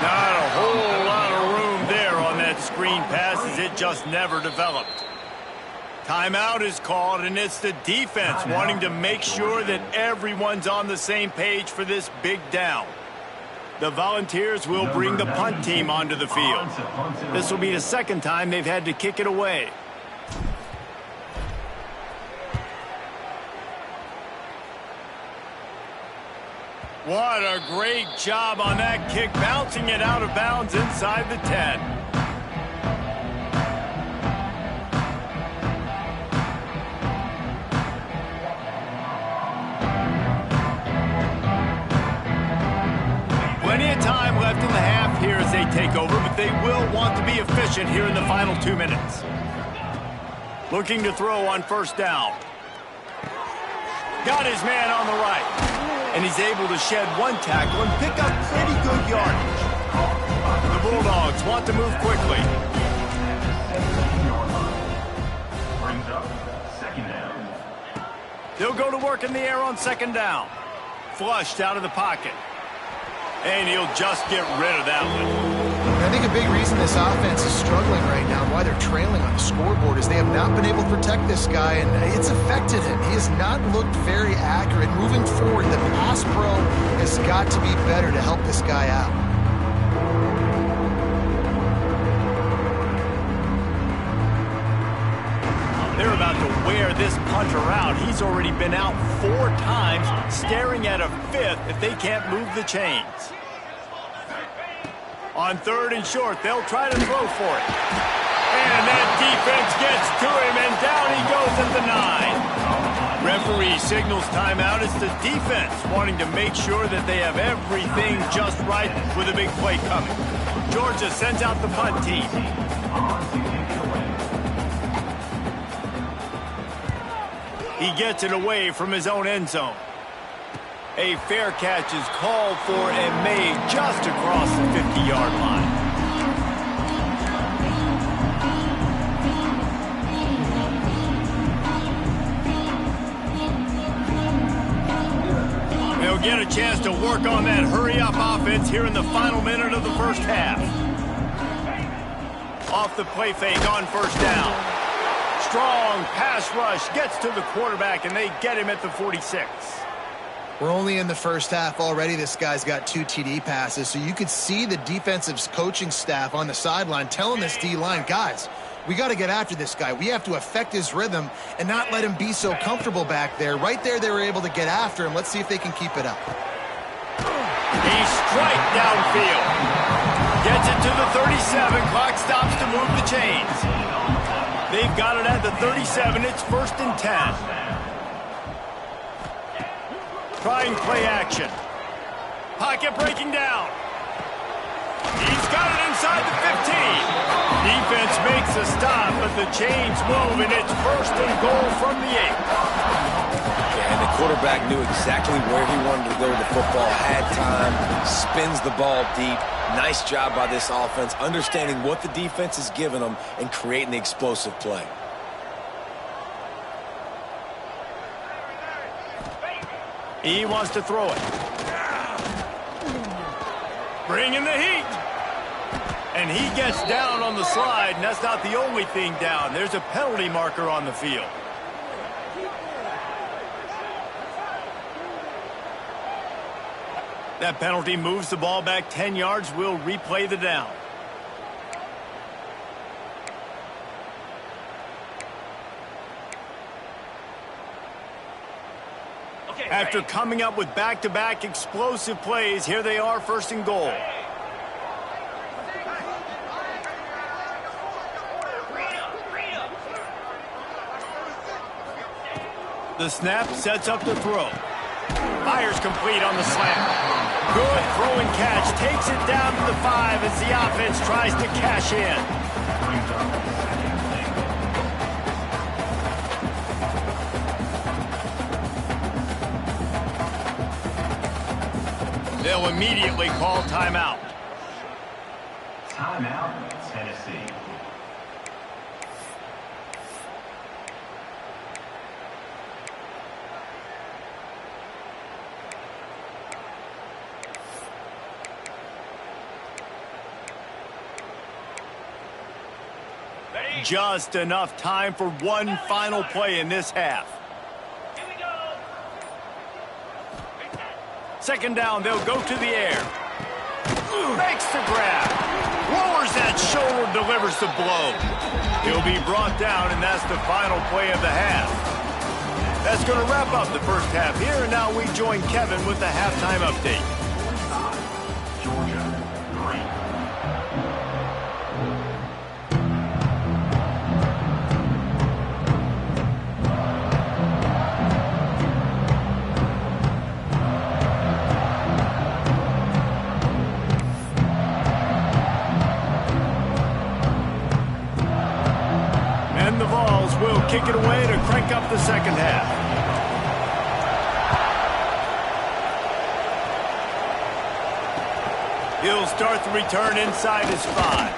Not a whole lot of room there on that screen pass, as it just never developed. Timeout is called, and it's the defense wanting to make sure that everyone's on the same page for this big down. The Volunteers will bring the punt team onto the field. This will be the second time they've had to kick it away. What a great job on that kick, bouncing it out of bounds inside the 10. Plenty of time left in the half here as they take over, but they will want to be efficient here in the final 2 minutes. Looking to throw on first down. Got his man on the right. And he's able to shed one tackle and pick up pretty good yardage. The Bulldogs want to move quickly. Brings up second down. They'll go to work in the air on second down. Flushed out of the pocket. And he'll just get rid of that one. I think a big reason this offense is struggling right now, why they're trailing on the scoreboard, is they have not been able to protect this guy, and it's affected him. He has not looked very accurate. Moving forward, the pass pro has got to be better to help this guy out. They're about to wear this punter out. He's already been out 4 times, staring at a 5th if they can't move the chains. On 3rd and short, they'll try to throw for it. And that defense gets to him, and down he goes at the 9. Referee signals timeout. It's the defense wanting to make sure that they have everything just right with a big play coming. Georgia sends out the punt team. He gets it away from his own end zone. A fair catch is called for and made just across the 50-yard line. They'll get a chance to work on that hurry-up offense here in the final minute of the first half. Off the play fake on first down. Strong pass rush gets to the quarterback, and they get him at the 46. We're only in the first half already. This guy's got 2 TD passes, so you could see the defensive coaching staff on the sideline telling this D-line, guys, we got to get after this guy. We have to affect his rhythm and not let him be so comfortable back there. Right there, they were able to get after him. Let's see if they can keep it up. He's straight downfield. Gets it to the 37. Clock stops to move the chains. They've got it at the 37. It's 1st and 10. Trying play action. Pocket breaking down. He's got it inside the 15. Defense makes a stop, but the chains move, and it's 1st and goal from the 8. Yeah, and the quarterback knew exactly where he wanted to go with the football, had time, spins the ball deep. Nice job by this offense, understanding what the defense is giving them and creating the explosive play. He wants to throw it. Bringing the heat. And he gets down on the slide, and that's not the only thing down. There's a penalty marker on the field. That penalty moves the ball back 10 yards. We'll replay the down. After coming up with back-to-back explosive plays, here they are, 1st and goal. The snap sets up the throw. Fires complete on the slant. Good throw and catch. Takes it down to the 5 as the offense tries to cash in. Brings up second and 8. They'll immediately call timeout. Timeout, Tennessee. Just enough time for one final play in this half. Here we go. Second down, they'll go to the air. Makes the grab. Lowers that shoulder, delivers the blow. He'll be brought down, and that's the final play of the half. That's going to wrap up the first half here, and now we join Kevin with the halftime update. Georgia, 3. The Vols will kick it away to crank up the second half. He'll start the return inside his 5.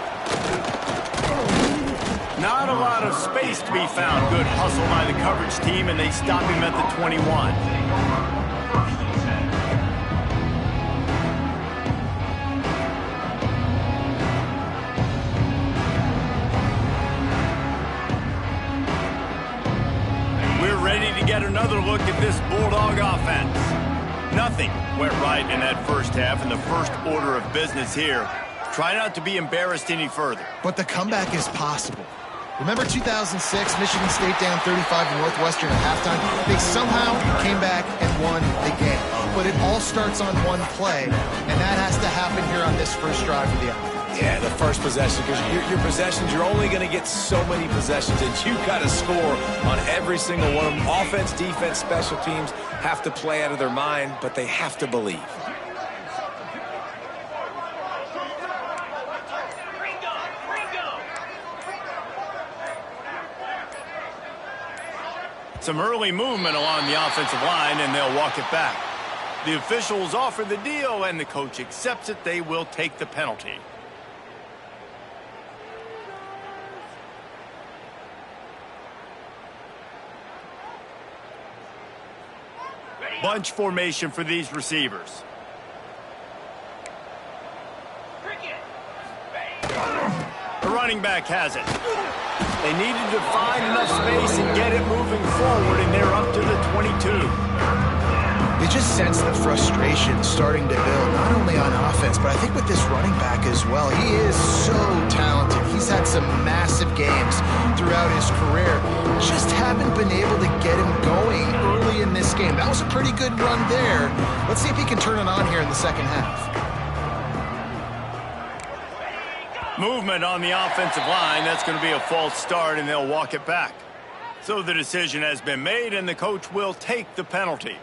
Not a lot of space to be found. Good hustle by the coverage team, and they stop him at the 21. Get another look at this Bulldog offense. Nothing went right in that first half, and the first order of business here. Try not to be embarrassed any further. But the comeback is possible. Remember 2006, Michigan State down 35 to Northwestern at halftime? They somehow came back and won the game. But it all starts on one play, and that has to happen here on this first drive of the offense. Yeah, the first possession, because your possessions, you're only going to get so many possessions, and you've got to score on every single one of them. Offense, defense, special teams have to play out of their mind, but they have to believe. Some early movement along the offensive line, and they'll walk it back. The officials offer the deal, and the coach accepts it. They will take the penalty. Bunch formation for these receivers. The running back has it. They needed to find enough space and get it moving forward, and they're up to the 22. You just sense the frustration starting to build, not only on offense, but I think with this running back as well. He is so talented. He's had some massive games throughout his career. Just haven't been able to get him going early in this game. That was a pretty good run there. Let's see if he can turn it on here in the second half. Movement on the offensive line. That's going to be a false start, and they'll walk it back. So the decision has been made, and the coach will take the penalty.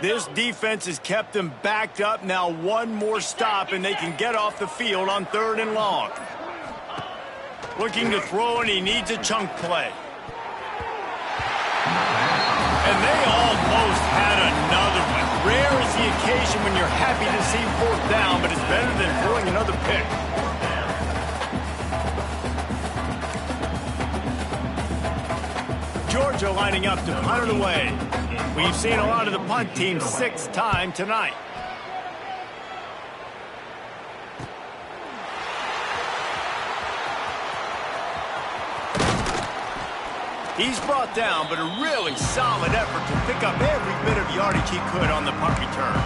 This defense has kept them backed up. Now one more stop, and they can get off the field on 3rd and long. Looking to throw, and he needs a chunk play. And they almost had another one. Rare is the occasion when you're happy to see 4th down, but it's better than throwing another pick. Georgia lining up to punt it away. We've seen a lot of the punt team 6th time tonight. He's brought down, but a really solid effort to pick up every bit of yardage he could on the punt return.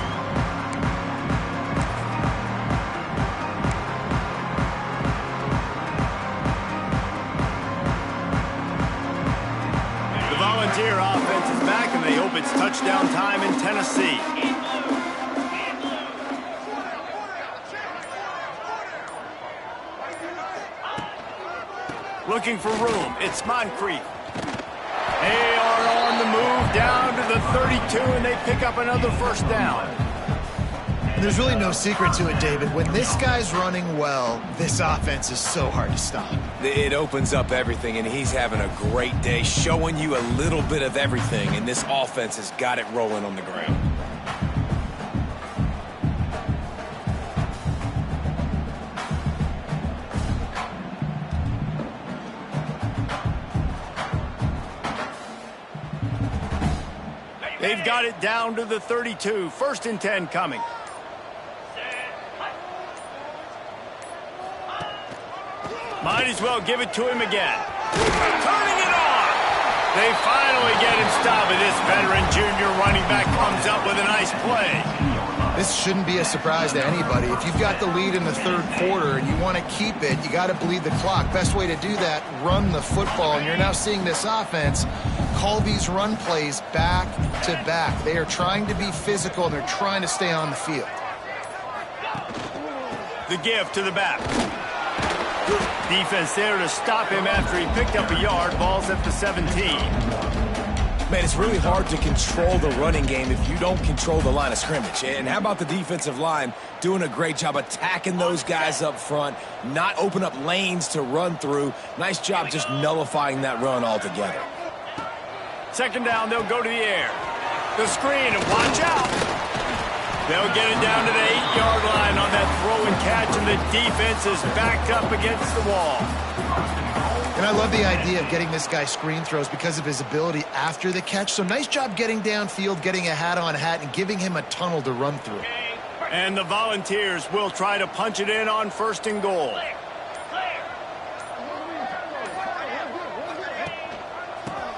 touchdown time in Tennessee. Looking for room. It's Moncrief. They are on the move down to the 32, and they pick up another first down. There's really no secret to it, David. When this guy's running well, this offense is so hard to stop. It opens up everything, and he's having a great day, showing you a little bit of everything, and this offense has got it rolling on the ground. They've got it down to the 32. 1st and 10 coming. Might as well give it to him again. Turning it on. They finally get him stopped, and this veteran junior running back comes up with a nice play. This shouldn't be a surprise to anybody. If you've got the lead in the 3rd quarter and you want to keep it, you got to bleed the clock. Best way to do that, run the football. And you're now seeing this offense call these run plays back to back. They are trying to be physical, and they're trying to stay on the field. The give to the back. Defense there to stop him after he picked up a yard. Ball's at the 17. Man, it's really hard to control the running game if you don't control the line of scrimmage. And how about the defensive line doing a great job attacking those guys up front, not open up lanes to run through. Nice job just nullifying that run altogether. 2nd down, they'll go to the air. The screen, and watch out. They'll get it down to the 8-yard line on that throw and catch, and the defense is backed up against the wall. And I love the idea of getting this guy screen throws because of his ability after the catch. So nice job getting downfield, getting a hat-on-hat, and giving him a tunnel to run through. And the Volunteers will try to punch it in on 1st and goal.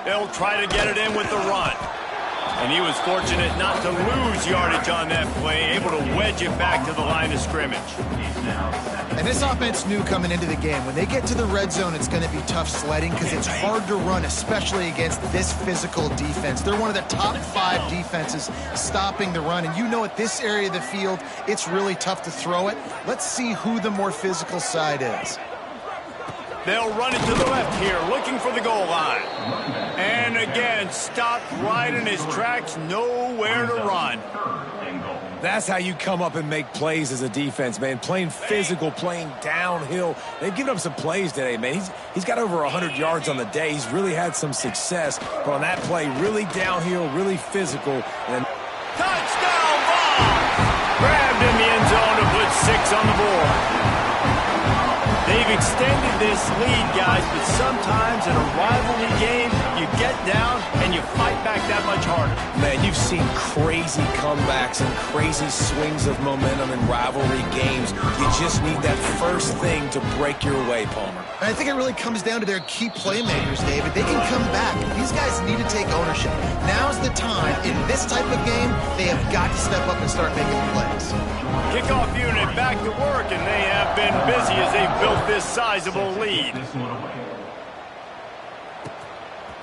They'll try to get it in with the run. And he was fortunate not to lose yardage on that play, able to wedge it back to the line of scrimmage. And this offense knew coming into the game, when they get to the red zone, it's going to be tough sledding because it's hard to run, especially against this physical defense. They're one of the top 5 defenses stopping the run. And you know at this area of the field, it's really tough to throw it. Let's see who the more physical side is. They'll run it to the left here, looking for the goal line. And again, stopped right in his tracks, nowhere to run. That's how you come up and make plays as a defense, man. Playing physical, playing downhill. They've given up some plays today, man. He's got over 100 yards on the day. He's really had some success. But on that play, really downhill, really physical. And touchdown ball! Grabbed in the end zone to put 6 on the board. They've extended this lead, guys, but sometimes in a rivalry game, you get down and you fight back that much harder. Man, you've seen crazy comebacks and crazy swings of momentum in rivalry games. You just need that first thing to break your way, Palmer. And I think it really comes down to their key playmakers, David. They can come back. These guys need to take ownership. Now's the time. In this type of game, they have got to step up and start making plays. Kickoff unit back to work, and they have been busy as they built this sizable lead.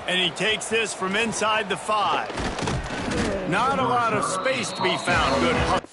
And he takes this from inside the 5. Not a lot of space to be found. Good hustle.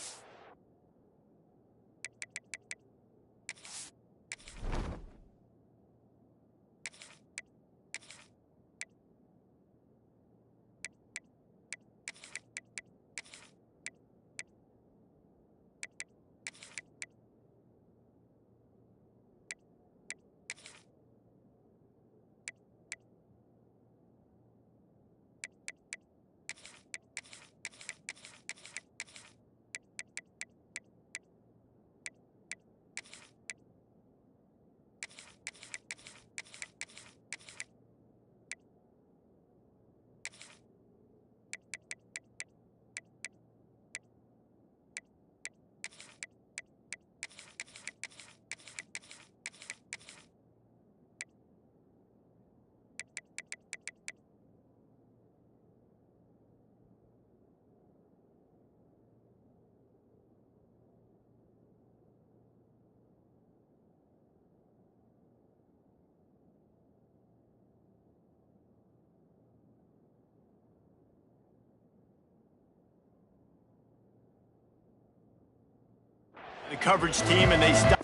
coverage team, and they stop.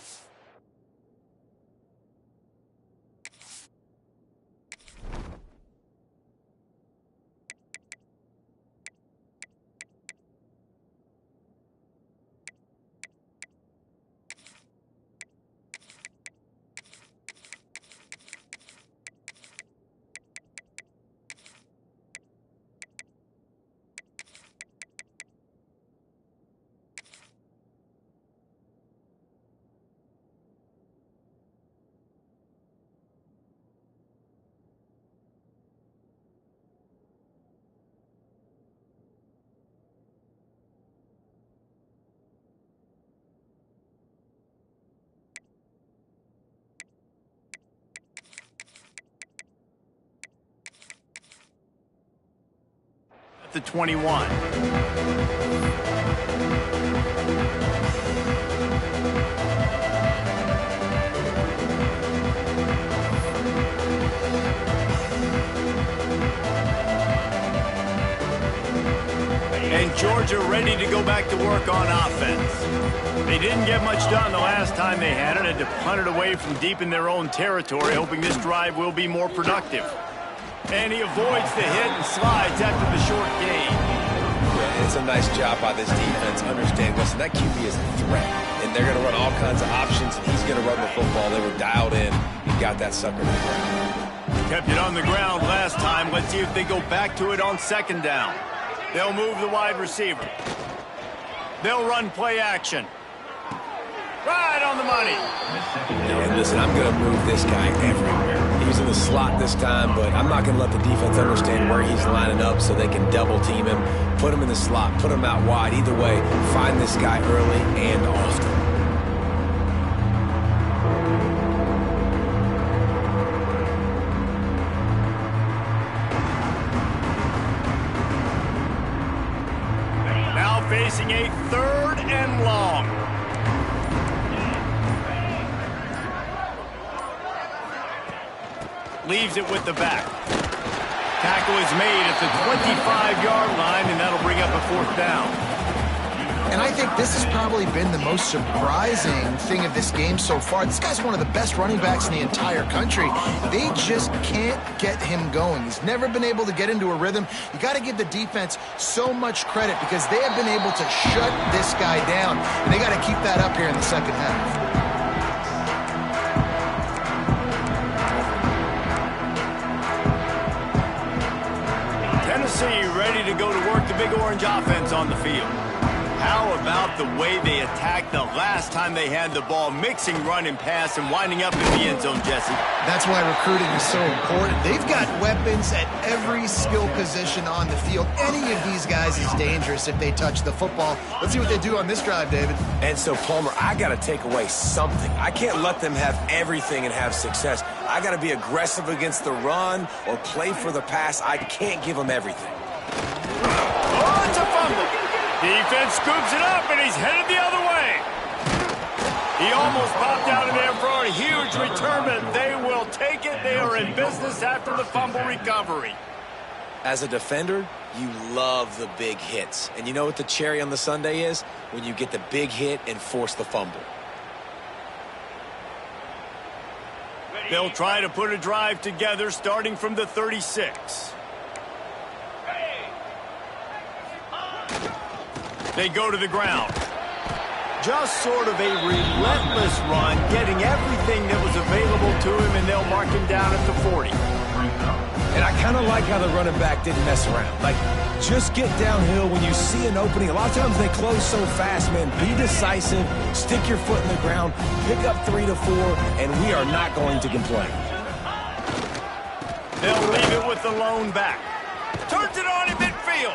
The 21. And Georgia ready to go back to work on offense. They didn't get much done the last time they had it. Had to punt it away from deep in their own territory, hoping this drive will be more productive. And he avoids the hit and slides after the short gain. Yeah, it's a nice job by this defense. Understand, listen, that QB is a threat. And they're going to run all kinds of options, and he's going to run the football. They were dialed in. He got that sucker to the ground. Kept it on the ground last time. Let's see if they go back to it on second down. They'll move the wide receiver. They'll run play action. Right on the money. And listen, I'm going to move this guy everywhere. He's in the slot this time, but I'm not going to let the defense understand where he's lining up so they can double team him, put him in the slot, put him out wide. Either way, find this guy early and often. Now facing a 3rd and long. Leaves it with the back. Tackle is made at the 25-yard line, and that'll bring up a 4th down. And I think this has probably been the most surprising thing of this game so far. This guy's one of the best running backs in the entire country. They just can't get him going. He's never been able to get into a rhythm. You got to give the defense so much credit because they have been able to shut this guy down, and they got to keep that up here in the second half. Tennessee ready to go to work the Big Orange offense on the field. How about the way they attacked the last time they had the ball, mixing run and pass and winding up in the end zone, Jesse? That's why recruiting is so important. They've got weapons at every skill position on the field. Any of these guys is dangerous if they touch the football. Let's see what they do on this drive, David. And so, Palmer, I got to take away something. I can't let them have everything and have success. I got to be aggressive against the run or play for the pass. I can't give them everything. Oh, it's a fumble. Defense scoops it up, and he's headed the other way. He almost popped out of there for a huge return, but they will take it. They are in business after the fumble recovery. As a defender, you love the big hits. And you know what the cherry on the sundae is? When you get the big hit and force the fumble. They'll try to put a drive together starting from the 36. They go to the ground. Just sort of a relentless run, getting everything that was available to him, and they'll mark him down at the 40. And I kind of like how the running back didn't mess around. Like, just get downhill when you see an opening. A lot of times they close so fast, man. Be decisive, stick your foot in the ground, pick up 3 to 4, and we are not going to complain. They'll leave it with the lone back. Turns it on in midfield.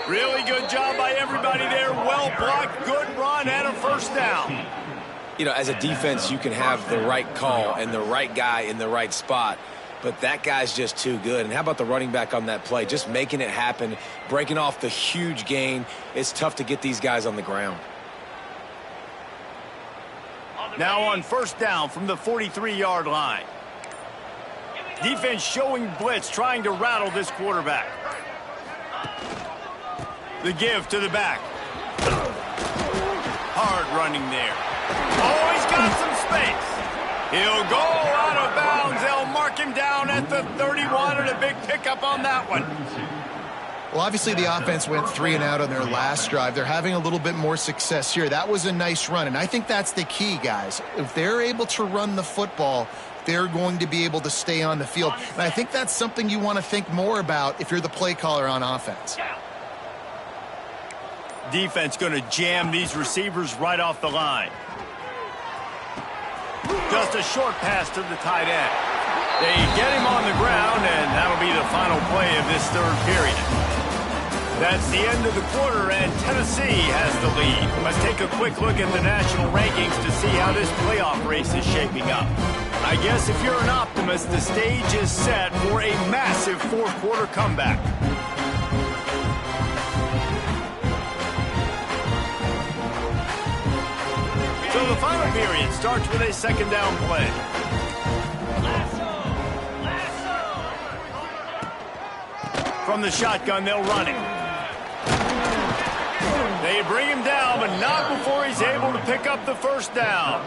Really good job by everybody there. Well blocked, good run, and a 1st down. You know, as a defense, you can have the right call and the right guy in the right spot, but that guy's just too good. And how about the running back on that play? Just making it happen, breaking off the huge gain. It's tough to get these guys on the ground. Now on 1st down from the 43-yard line. Defense showing blitz, trying to rattle this quarterback. The give to the back. Hard running there. Oh, he's got some space. He'll go out of bounds. They'll mark him down at the 31, and a big pickup on that one. Well, obviously the offense went 3 and out on their last drive. They're having a little bit more success here. That was a nice run, and I think that's the key, guys. If they're able to run the football, they're going to be able to stay on the field. And I think that's something you want to think more about if you're the play caller on offense. Defense going to jam these receivers right off the line. Just a short pass to the tight end. They get him on the ground, and that'll be the final play of this third period. That's the end of the quarter, and Tennessee has the lead. Let's take a quick look at the national rankings to see how this playoff race is shaping up. I guess if you're an optimist, the stage is set for a massive fourth-quarter comeback. So the final period starts with a second down play. From the shotgun, they'll run it. They bring him down, but not before he's able to pick up the first down.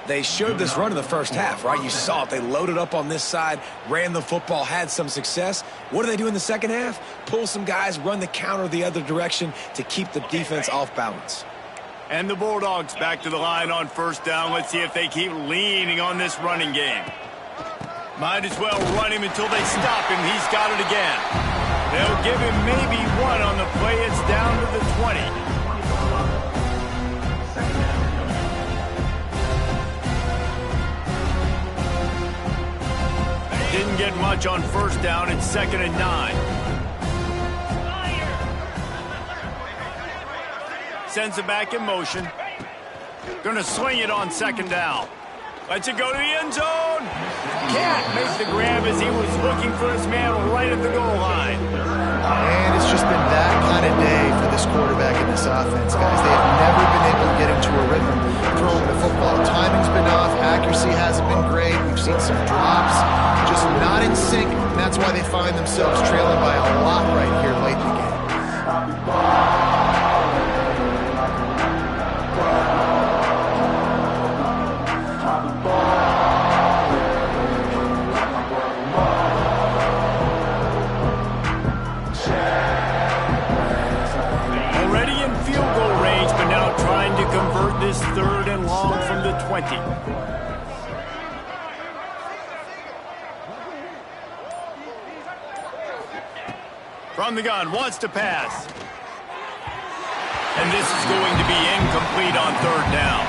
They showed this run in the first half, right? You saw it. They loaded up on this side, ran the football, had some success. What do they do in the second half? Pull some guys, run the counter the other direction to keep the defense off balance. And the Bulldogs back to the line on first down. Let's see if they keep leaning on this running game. Might as well run him until they stop him. He's got it again. They'll give him maybe one on the play. It's down to the 20. Didn't get much on first down. It's 2nd and 9. Sends it back in motion. Gonna swing it on 2nd down. Lets it go to the end zone. Can't make the grab as he was looking for his man right at the goal line. And it's just been that kind of day for this quarterback in this offense, guys. They have never been able to get into a rhythm throwing the football. Timing's been off. Accuracy hasn't been great. We've seen some drops. Just not in sync, and that's why they find themselves trailing by a lot right here late in the game. This 3rd and long from the 20. From the gun, wants to pass. And this is going to be incomplete on 3rd down.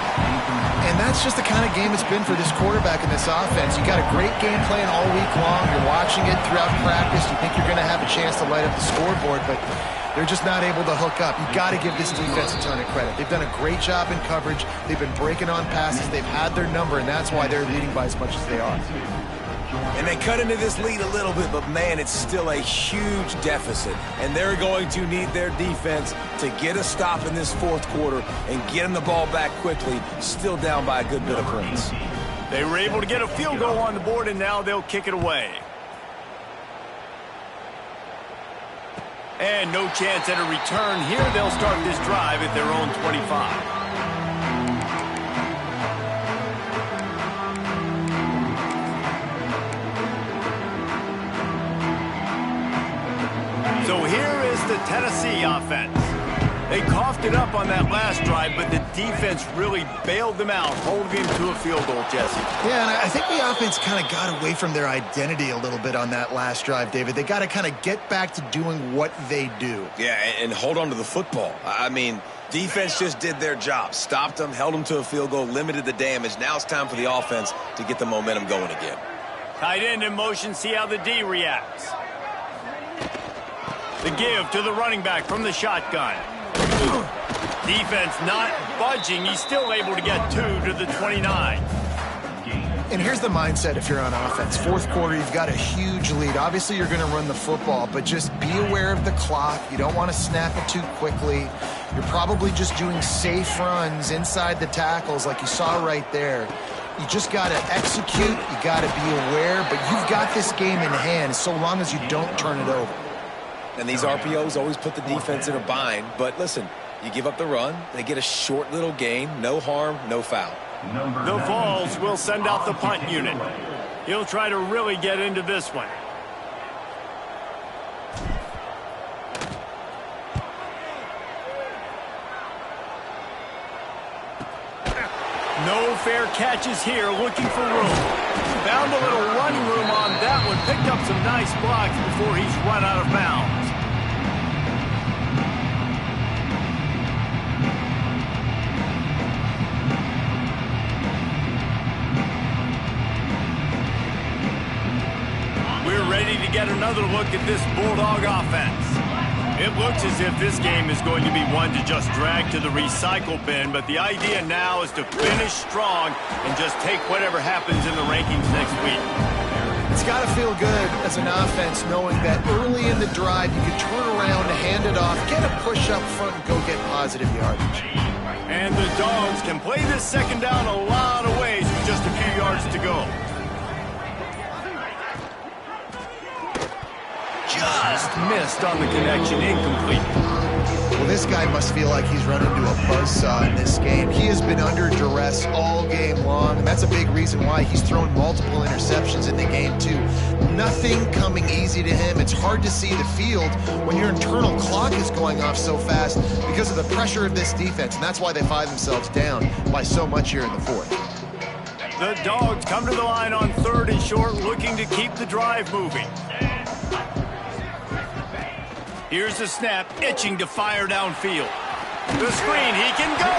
And that's just the kind of game it's been for this quarterback in this offense. You got a great game plan all week long. You're watching it throughout practice. You think you're going to have a chance to light up the scoreboard, but they're just not able to hook up. You got to give this defense a ton of credit. They've done a great job in coverage. They've been breaking on passes. They've had their number, and that's why they're leading by as much as they are. And they cut into this lead a little bit, but, man, it's still a huge deficit. And they're going to need their defense to get a stop in this fourth quarter and get them the ball back quickly, still down by a good bit of points. They were able to get a field goal on the board, and now they'll kick it away. And no chance at a return here. They'll start this drive at their own 25. So here is the Tennessee offense. They coughed it up on that last drive, but the defense really bailed them out, holding him to a field goal, Jesse. Yeah, and I think the offense kind of got away from their identity a little bit on that last drive, David. They got to kind of get back to doing what they do. Yeah, and hold on to the football. I mean, defense just did their job. Stopped them, held them to a field goal, limited the damage. Now it's time for the offense to get the momentum going again. Tight end in motion, see how the D reacts. The give to the running back from the shotgun. Defense not budging. He's still able to get 2 to the 29. And here's the mindset if you're on offense. Fourth quarter, you've got a huge lead. Obviously, you're going to run the football, but just be aware of the clock. You don't want to snap it too quickly. You're probably just doing safe runs inside the tackles like you saw right there. You just got to execute. You got to be aware, but you've got this game in hand so long as you don't turn it over. And these RPOs always put the defense in a bind. But listen, You give up the run, they get a short little gain, no harm, no foul. The Vols will send out the punt unit. He'll try to really get into this one. No fair catches here, looking for room. Found a little running room on that one. Picked up some nice blocks before he's run out of bounds. We're ready to get another look at this Bulldog offense. It looks as if this game is going to be one to just drag to the recycle bin, but the idea now is to finish strong and just take whatever happens in the rankings next week. It's got to feel good as an offense knowing that early in the drive you can turn around, hand it off, get a push up front, and go get positive yardage. And the Dogs can play this second down a lot of ways with just a few yards to go. Just missed on the connection, incomplete. Well, this guy must feel like he's run into a buzzsaw in this game. He has been under duress all game long, and that's a big reason why he's thrown multiple interceptions in the game, too. Nothing coming easy to him. It's hard to see the field when your internal clock is going off so fast because of the pressure of this defense, and that's why they find themselves down by so much here in the fourth. The Dogs come to the line on 3rd and short, looking to keep the drive moving. Here's the snap, itching to fire downfield. The screen, he can go.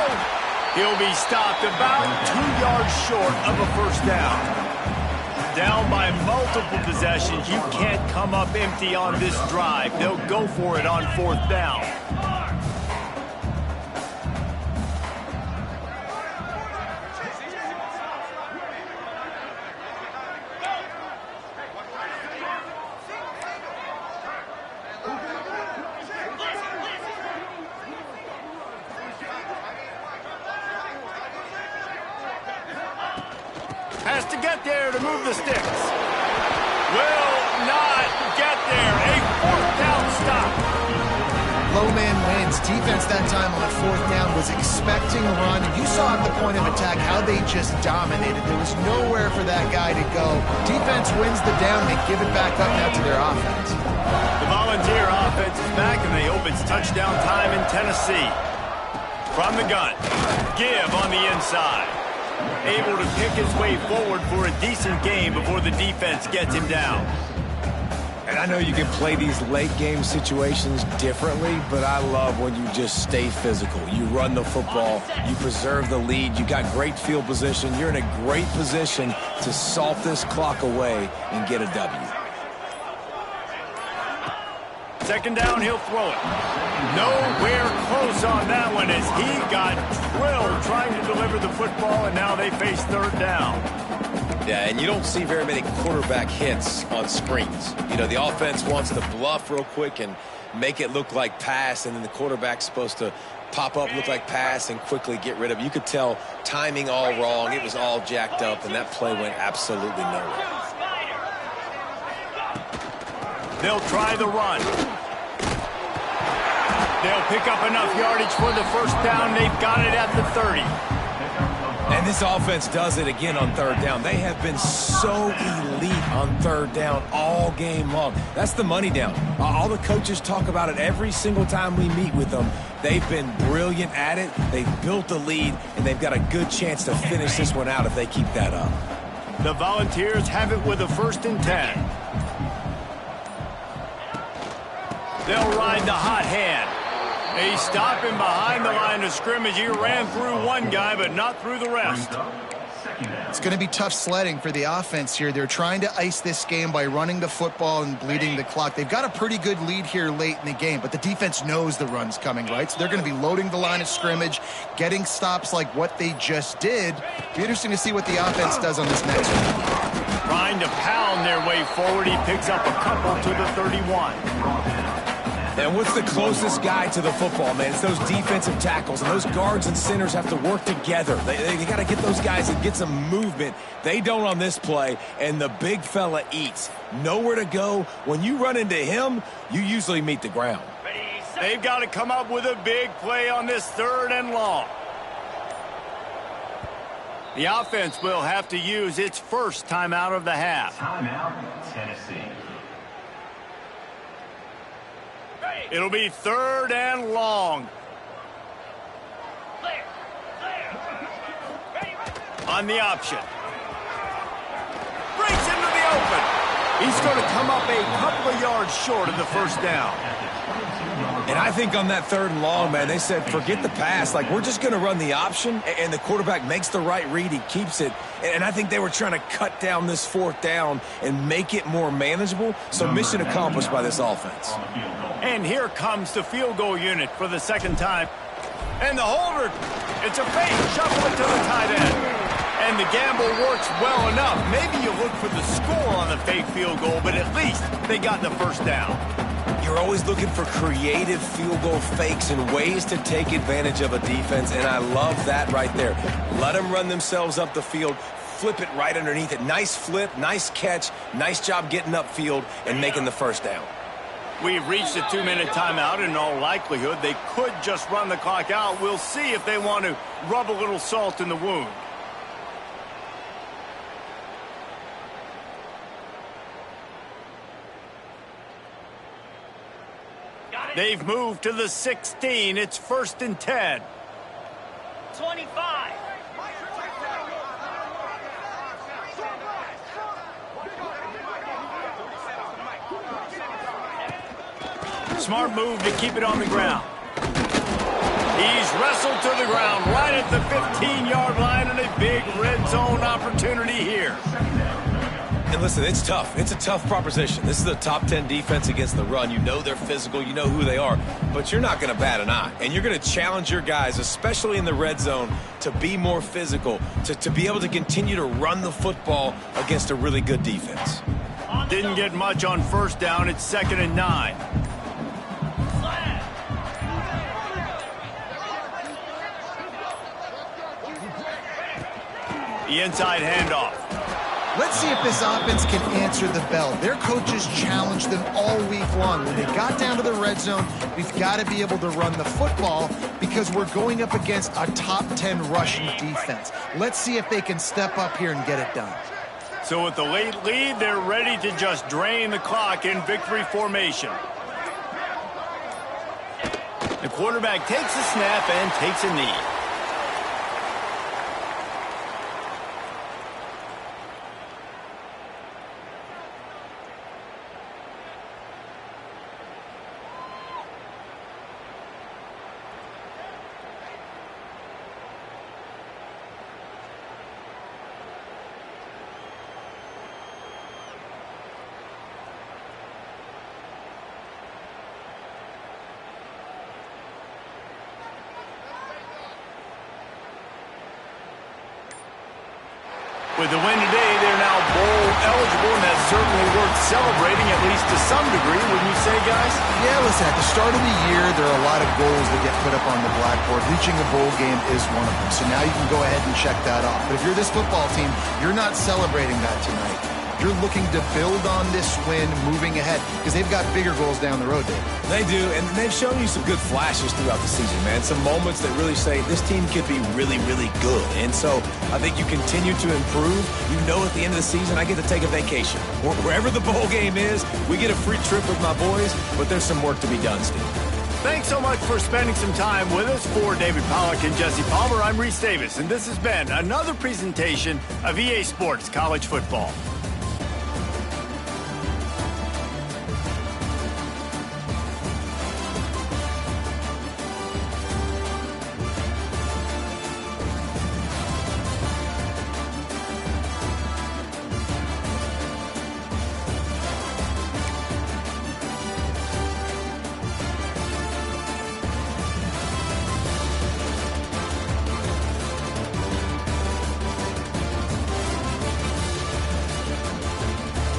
He'll be stopped about 2 yards short of a first down. Down by multiple possessions, you can't come up empty on this drive. They'll go for it on 4th down. Has to get there to move the sticks. Will not get there. A 4th down stop. Low man wins. Defense that time on 4th down was expecting a run. And you saw at the point of attack how they just dominated. There was nowhere for that guy to go. Defense wins the down. They give it back up now to their offense. The Volunteer offense is back, and they hope it's touchdown time in Tennessee. From the gun, Give on the inside. Able to pick his way forward for a decent game before the defense gets him down. And I know you can play these late game situations differently, but I love when you just stay physical. You run the football, you preserve the lead, you got great field position, you're in a great position to salt this clock away and get a W. Second down, he'll throw it. Nowhere close on that one as he got drilled trying to deliver the football, and now they face 3rd down. Yeah, and you don't see very many quarterback hits on screens. You know, the offense wants to bluff real quick and make it look like pass, and then the quarterback's supposed to pop up, look like pass, and quickly get rid of it. You could tell timing all wrong. It was all jacked up, and that play went absolutely nowhere. They'll try the run. They'll pick up enough yardage for the first down. They've got it at the 30. And this offense does it again on 3rd down. They have been so elite on 3rd down all game long. That's the money down. All the coaches talk about it every single time we meet with them. They've been brilliant at it. They've built the lead, and they've got a good chance to finish this one out if they keep that up. The Volunteers have it with a 1st and 10. They'll ride the hot hand. They stop him behind the line of scrimmage. He ran through one guy, but not through the rest. It's going to be tough sledding for the offense here. They're trying to ice this game by running the football and bleeding the clock. They've got a pretty good lead here late in the game, but the defense knows the run's coming, right? So they're going to be loading the line of scrimmage, getting stops like what they just did. Be interesting to see what the offense does on this next one. Trying to pound their way forward. He picks up a couple to the 31. And what's the closest guy to the football, man? It's those defensive tackles, and those guards and centers have to work together. They got to get those guys and get some movement. They don't on this play, and the big fella eats. Nowhere to go. When you run into him, you usually meet the ground. Ready, set. They've got to come up with a big play on this 3rd and long. The offense will have to use its first timeout of the half. Timeout, Tennessee. It'll be 3rd and long. On the option. Breaks into the open. He's going to come up a couple of yards short of the first down. And I think on that 3rd and long, man, they said, forget the pass. Like, we're just going to run the option, and the quarterback makes the right read. He keeps it. And I think they were trying to cut down this 4th down and make it more manageable. So mission accomplished by this offense. And here comes the field goal unit for the 2nd time. And the holder, it's a fake, shuffle it to the tight end. And the gamble works well enough. Maybe you look for the score on the fake field goal, but at least they got the first down. You're always looking for creative field goal fakes and ways to take advantage of a defense, and I love that right there. Let them run themselves up the field, flip it right underneath it. Nice flip, nice catch, nice job getting upfield and making the first down. We've reached a 2-minute timeout. In all likelihood, they could just run the clock out. We'll see if they want to rub a little salt in the wound. They've moved to the 16. It's 1st and 10. 25. Smart move to keep it on the ground. He's wrestled to the ground right at the 15-yard line, and a big red zone opportunity here. And listen, it's tough. It's a tough proposition. This is a top 10 defense against the run. You know they're physical. You know who they are. But you're not going to bat an eye. And you're going to challenge your guys, especially in the red zone, to be more physical, to be able to continue to run the football against a really good defense. Didn't get much on 1st down. It's 2nd and 9. The inside handoff. Let's see if this offense can answer the bell. Their coaches challenged them all week long. When they got down to the red zone, we've got to be able to run the football because we're going up against a top 10 rushing defense. Let's see if they can step up here and get it done. So with the late lead, they're ready to just drain the clock in victory formation. The quarterback takes a snap and takes a knee. With the win today, they're now bowl eligible, and that's certainly worth celebrating, at least to some degree, wouldn't you say, guys? Yeah, listen, at the start of the year, there are a lot of goals that get put up on the blackboard. Reaching a bowl game is one of them. So now you can go ahead and check that off. But if you're this football team, you're not celebrating that tonight. You're looking to build on this win moving ahead because they've got bigger goals down the road, Dave. They do, and they've shown you some good flashes throughout the season, man. Some moments that really say this team could be really, really good. And so I think you continue to improve. You know at the end of the season, I get to take a vacation. Wherever the bowl game is, we get a free trip with my boys, but there's some work to be done still. Thanks so much for spending some time with us. For David Pollack and Jesse Palmer, I'm Reese Davis, and this has been another presentation of EA Sports College Football.